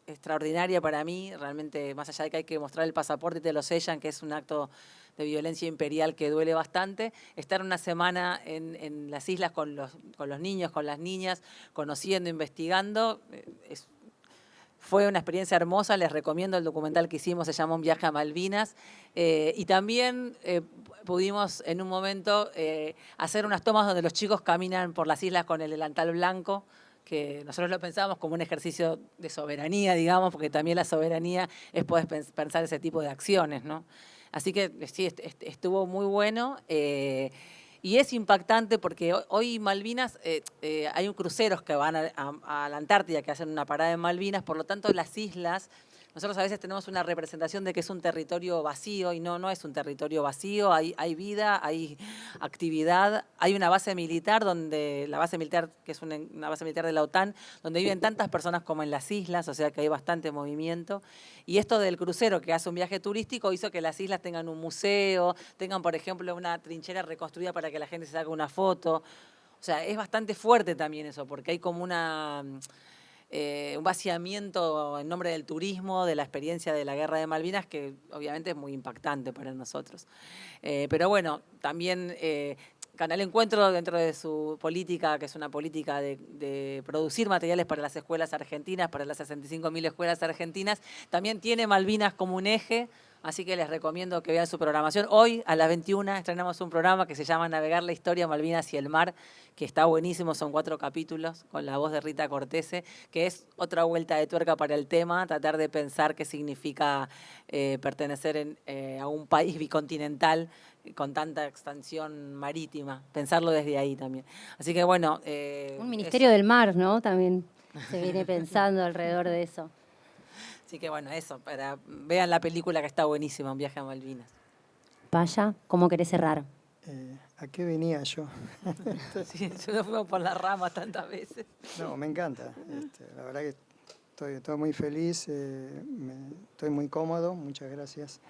extraordinaria para mí, realmente, más allá de que hay que mostrar el pasaporte y te lo sellan, que es un acto de violencia imperial que duele bastante, estar una semana en las islas con los niños, con las niñas, conociendo, investigando, fue una experiencia hermosa. Les recomiendo el documental que hicimos, se llama Un viaje a Malvinas, y también pudimos en un momento hacer unas tomas donde los chicos caminan por las islas con el delantal blanco, que nosotros lo pensábamos como un ejercicio de soberanía, digamos, porque también la soberanía es poder pensar ese tipo de acciones, ¿no? Así que sí, estuvo muy bueno. Y es impactante porque hoy Malvinas, hay un cruceros que van a la Antártida, que hacen una parada en Malvinas, por lo tanto las islas, nosotros a veces tenemos una representación de que es un territorio vacío, y no es un territorio vacío, hay vida, hay actividad, hay una base militar, la base militar, que es una base militar de la OTAN, donde viven tantas personas como en las islas, o sea que hay bastante movimiento. Y esto del crucero, que hace un viaje turístico, hizo que las islas tengan un museo, tengan, por ejemplo, una trinchera reconstruida para que la gente se saque una foto. O sea, es bastante fuerte también eso, porque hay como un vaciamiento en nombre del turismo, de la experiencia de la Guerra de Malvinas, que obviamente es muy impactante para nosotros. Pero bueno, también Canal Encuentro, dentro de su política, que es una política de producir materiales para las escuelas argentinas, para las 65.000 escuelas argentinas, también tiene Malvinas como un eje. Así que les recomiendo que vean su programación. Hoy a las 21 estrenamos un programa que se llama Navegar la historia, Malvinas y el mar, que está buenísimo, son 4 capítulos con la voz de Rita Cortese, que es otra vuelta de tuerca para el tema, tratar de pensar qué significa pertenecer a un país bicontinental con tanta extensión marítima, pensarlo desde ahí también. Así que bueno. Un ministerio del mar, ¿no? También se viene pensando alrededor de eso. Así que bueno, eso, vean la película que está buenísima, Un viaje a Malvinas. Paya, ¿cómo querés cerrar? ¿A qué venía yo? Sí, yo nos fuimos por las ramas tantas veces. No, me encanta. La verdad que estoy muy feliz, estoy muy cómodo, muchas gracias.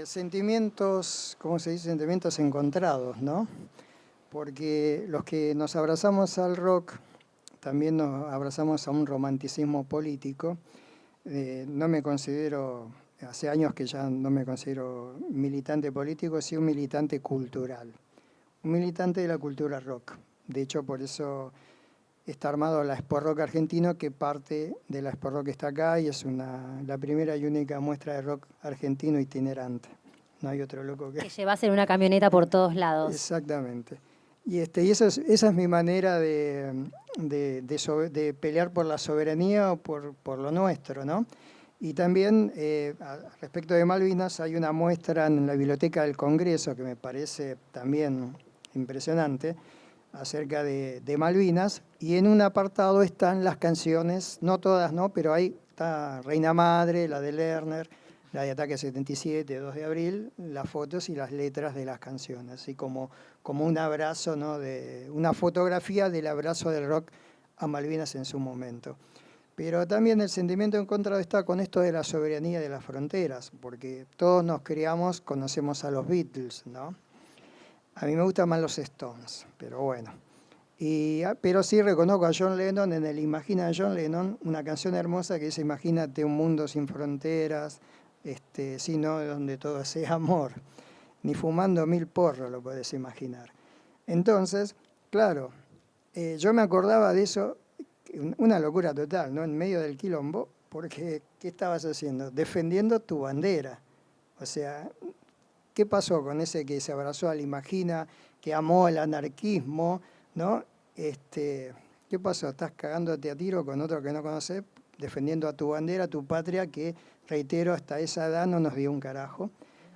Sentimientos, ¿cómo se dice? Sentimientos encontrados, ¿no? Porque los que nos abrazamos al rock, también nos abrazamos a un romanticismo político. No me considero, hace años que ya no me considero militante político, sí un militante cultural, un militante de la cultura rock. De hecho, por eso está armado la Expo Rock Argentino, que parte de la Expo Rock que está acá y es la primera y única muestra de rock argentino itinerante. No hay otro loco que llevas en una camioneta por todos lados. Exactamente. Y esa es mi manera de pelear por la soberanía o por lo nuestro, ¿no? Y también, respecto de Malvinas, hay una muestra en la Biblioteca del Congreso que me parece también impresionante, acerca de Malvinas, y en un apartado están las canciones, no todas, ¿no? Pero ahí está Reina Madre, la de Lerner, la de Ataque 77, 2 de abril, las fotos y las letras de las canciones, así como un abrazo, ¿no? Una fotografía del abrazo del rock a Malvinas en su momento. Pero también el sentimiento encontrado está con esto de la soberanía de las fronteras, porque todos nos criamos, conocemos a los Beatles, ¿no? A mí me gustan más los Stones, pero bueno. Pero sí reconozco a John Lennon en el Imagina de John Lennon, una canción hermosa que dice: imagínate un mundo sin fronteras, sino donde todo sea amor. Ni fumando 1000 porros lo podés imaginar. Entonces, claro, yo me acordaba de eso, una locura total, ¿no? En medio del quilombo, porque ¿qué estabas haciendo? Defendiendo tu bandera. O sea, ¿qué pasó con ese que se abrazó al Imagina, que amó el anarquismo, ¿no? ¿Qué pasó? ¿Estás cagándote a tiro con otro que no conoces, defendiendo a tu bandera, a tu patria, que, reitero, hasta esa edad no nos dio un carajo?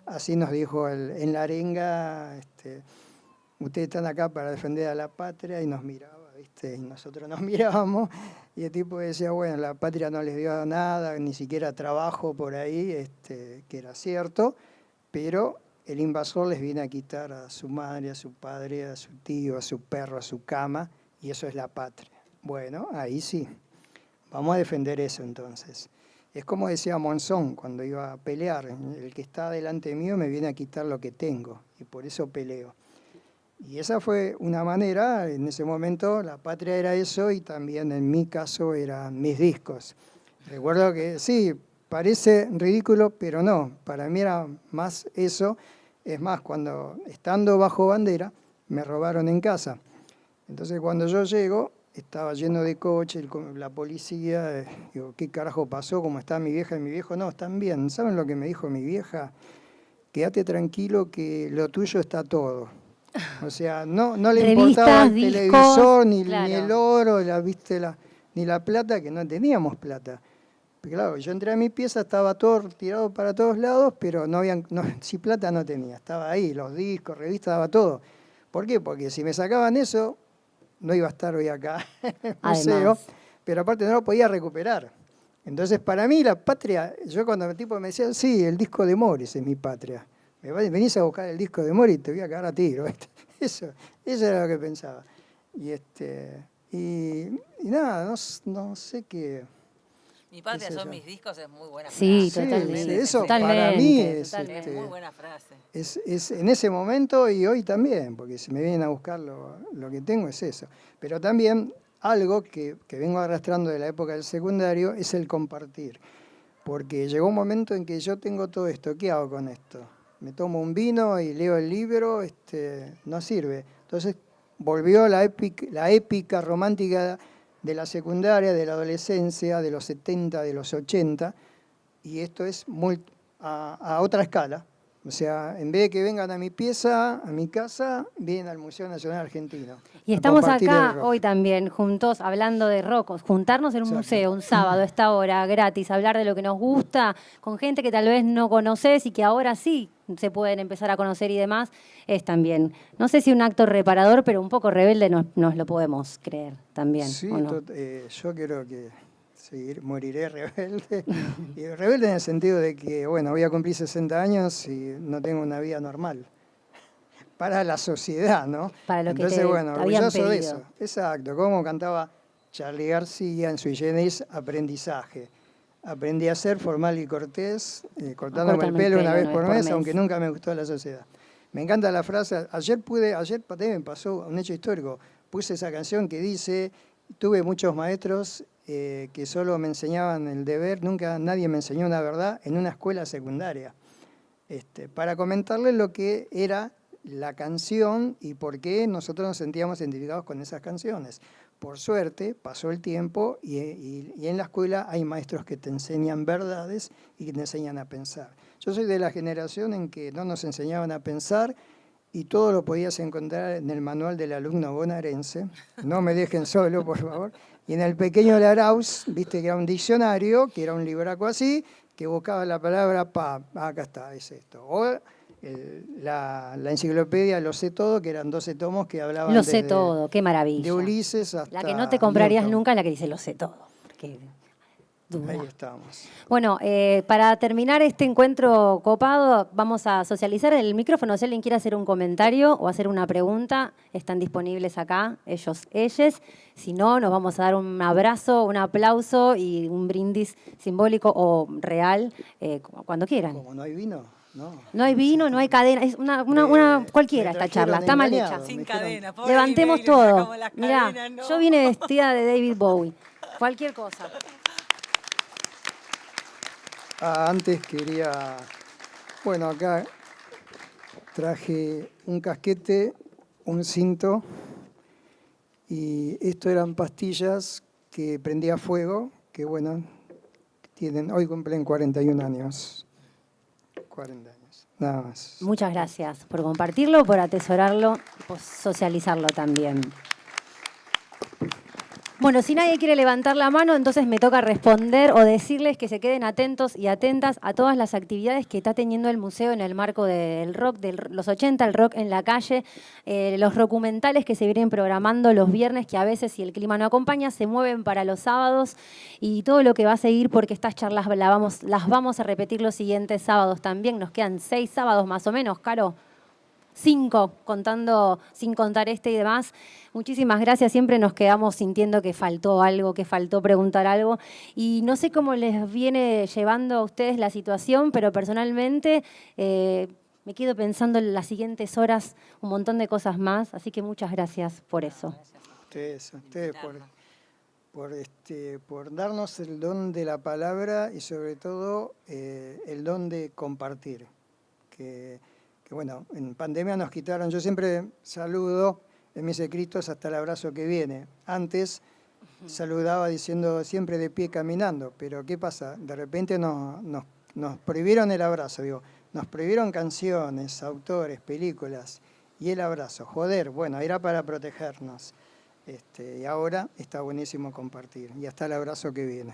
Así nos dijo en la arenga, ustedes están acá para defender a la patria, y nos miraba, ¿viste? Y nosotros nos mirábamos, y el tipo decía, bueno, la patria no les dio nada, ni siquiera trabajo por ahí, que era cierto, pero el invasor les viene a quitar a su madre, a su padre, a su tío, a su perro, a su cama, y eso es la patria. Bueno, ahí sí, vamos a defender eso entonces. Es como decía Monzón cuando iba a pelear, el que está delante mío me viene a quitar lo que tengo, y por eso peleo. Y esa fue una manera, en ese momento la patria era eso, y también en mi caso eran mis discos. Recuerdo que sí, parece ridículo, pero no, para mí era más eso. Es más, cuando estando bajo bandera, me robaron en casa. Entonces cuando yo llego, estaba lleno de coches, la policía, digo, ¿qué carajo pasó? ¿Cómo está mi vieja y mi viejo? No, están bien. ¿Saben lo que me dijo mi vieja? Quédate tranquilo que lo tuyo está todo. O sea, no le importaba el Revistas, televisor, discos, ni el oro, ni la plata, que no teníamos plata. Pero claro, yo entré a mi pieza, estaba todo tirado para todos lados, pero si plata no tenía, estaba ahí, los discos, revistas, daba todo. ¿Por qué? Porque si me sacaban eso, no iba a estar hoy acá en el museo, Además. pero aparte no lo podía recuperar. Entonces, para mí la patria, yo cuando el tipo me decía, sí, el disco de Morris es mi patria. Venís a buscar el disco de Morris y te voy a cagar a tiro. Eso era lo que pensaba. Y nada, no sé qué. Mi patria qué sé son yo. mis discos, es muy buena Sí, frase. totalmente. Eso totalmente, para mí es, totalmente. Es muy buena frase. es en ese momento y hoy también, porque si me vienen a buscar lo que tengo es eso. Pero también algo que vengo arrastrando de la época del secundario es el compartir. Porque llegó un momento en que yo tengo todo esto, ¿qué hago con esto? Me tomo un vino y leo el libro, no sirve. Entonces volvió la épica romántica de la secundaria, de la adolescencia, de los 70, de los 80, y esto es a otra escala. O sea, en vez de que vengan a mi pieza, a mi casa, vienen al Museo Nacional Argentino. Y a estamos compartir el acá rock. hoy también juntos hablando de rock, juntarnos en un Exacto. museo un sábado a esta hora gratis, hablar de lo que nos gusta con gente que tal vez no conoces y que ahora sí se pueden empezar a conocer y demás, es también, no sé si un acto reparador, pero un poco rebelde nos lo podemos creer también, Sí, ¿o no? yo creo que moriré rebelde. Y rebelde en el sentido de que, bueno, voy a cumplir 60 años y no tengo una vida normal. Para la sociedad, ¿no? Para lo que Entonces, te bueno, habían orgulloso de pedido. eso. Exacto, como cantaba Charly García en Sui Generis, aprendizaje. Aprendí a ser formal y cortés, cortándome el pelo una vez por mes, aunque nunca me gustó la sociedad. Me encanta la frase, ayer también me pasó un hecho histórico, puse esa canción que dice, tuve muchos maestros que solo me enseñaban el deber, nunca nadie me enseñó una verdad en una escuela secundaria. Para comentarles lo que era la canción y por qué nosotros nos sentíamos identificados con esas canciones. Por suerte, pasó el tiempo y en la escuela hay maestros que te enseñan verdades y que te enseñan a pensar. Yo soy de la generación en que no nos enseñaban a pensar y todo lo podías encontrar en el manual del alumno bonaerense. No me dejen solo, por favor. Y en el pequeño Laraus, viste que era un diccionario, que era un libraco así, que buscaba la palabra acá está, es esto. O la enciclopedia Lo sé todo, que eran 12 tomos que hablaban Lo sé todo, qué maravilla. de Ulises hasta La que no te comprarías Newton. nunca es la que dice lo sé todo. Porque duda. Ahí estamos. Bueno, para terminar este encuentro copado, vamos a socializar el micrófono. Si alguien quiere hacer un comentario o hacer una pregunta, están disponibles acá, ellas. Si no, nos vamos a dar un abrazo, un aplauso y un brindis simbólico o real, cuando quieran. Como no hay vino, no. No hay vino, no hay cadena, es una cualquiera me esta charla, trajeron está mal engañado. hecha. Sin me dijeron, cadena, pobre Levantemos Mireille, le todo. sacamos las Mirá, cadenas, no. yo vine vestida de David Bowie. Cualquier cosa. Antes quería, bueno, acá traje un casquete, un cinto, y esto eran pastillas que prendía fuego, que bueno, hoy cumplen 41 años. 40 años, nada más. Muchas gracias por compartirlo, por atesorarlo y por socializarlo también. Bueno, si nadie quiere levantar la mano, entonces me toca responder o decirles que se queden atentos y atentas a todas las actividades que está teniendo el museo en el marco del rock de los 80, el rock en la calle, los documentales que se vienen programando los viernes, que a veces, si el clima no acompaña, se mueven para los sábados, y todo lo que va a seguir, porque estas charlas las vamos a repetir los siguientes sábados también. Nos quedan 6 sábados más o menos, Caro. 5, sin contar este y demás. Muchísimas gracias. Siempre nos quedamos sintiendo que faltó algo, que faltó preguntar algo. Y no sé cómo les viene llevando a ustedes la situación, pero personalmente me quedo pensando en las siguientes horas un montón de cosas más. Así que muchas gracias por eso. A ustedes por darnos el don de la palabra y sobre todo el don de compartir. Que bueno, en pandemia nos quitaron, yo siempre saludo en mis escritos hasta el abrazo que viene. Antes saludaba diciendo siempre de pie caminando, pero ¿qué pasa? De repente nos prohibieron el abrazo, nos prohibieron canciones, autores, películas y el abrazo. Joder, bueno, era para protegernos. Y ahora está buenísimo compartir. Y hasta el abrazo que viene.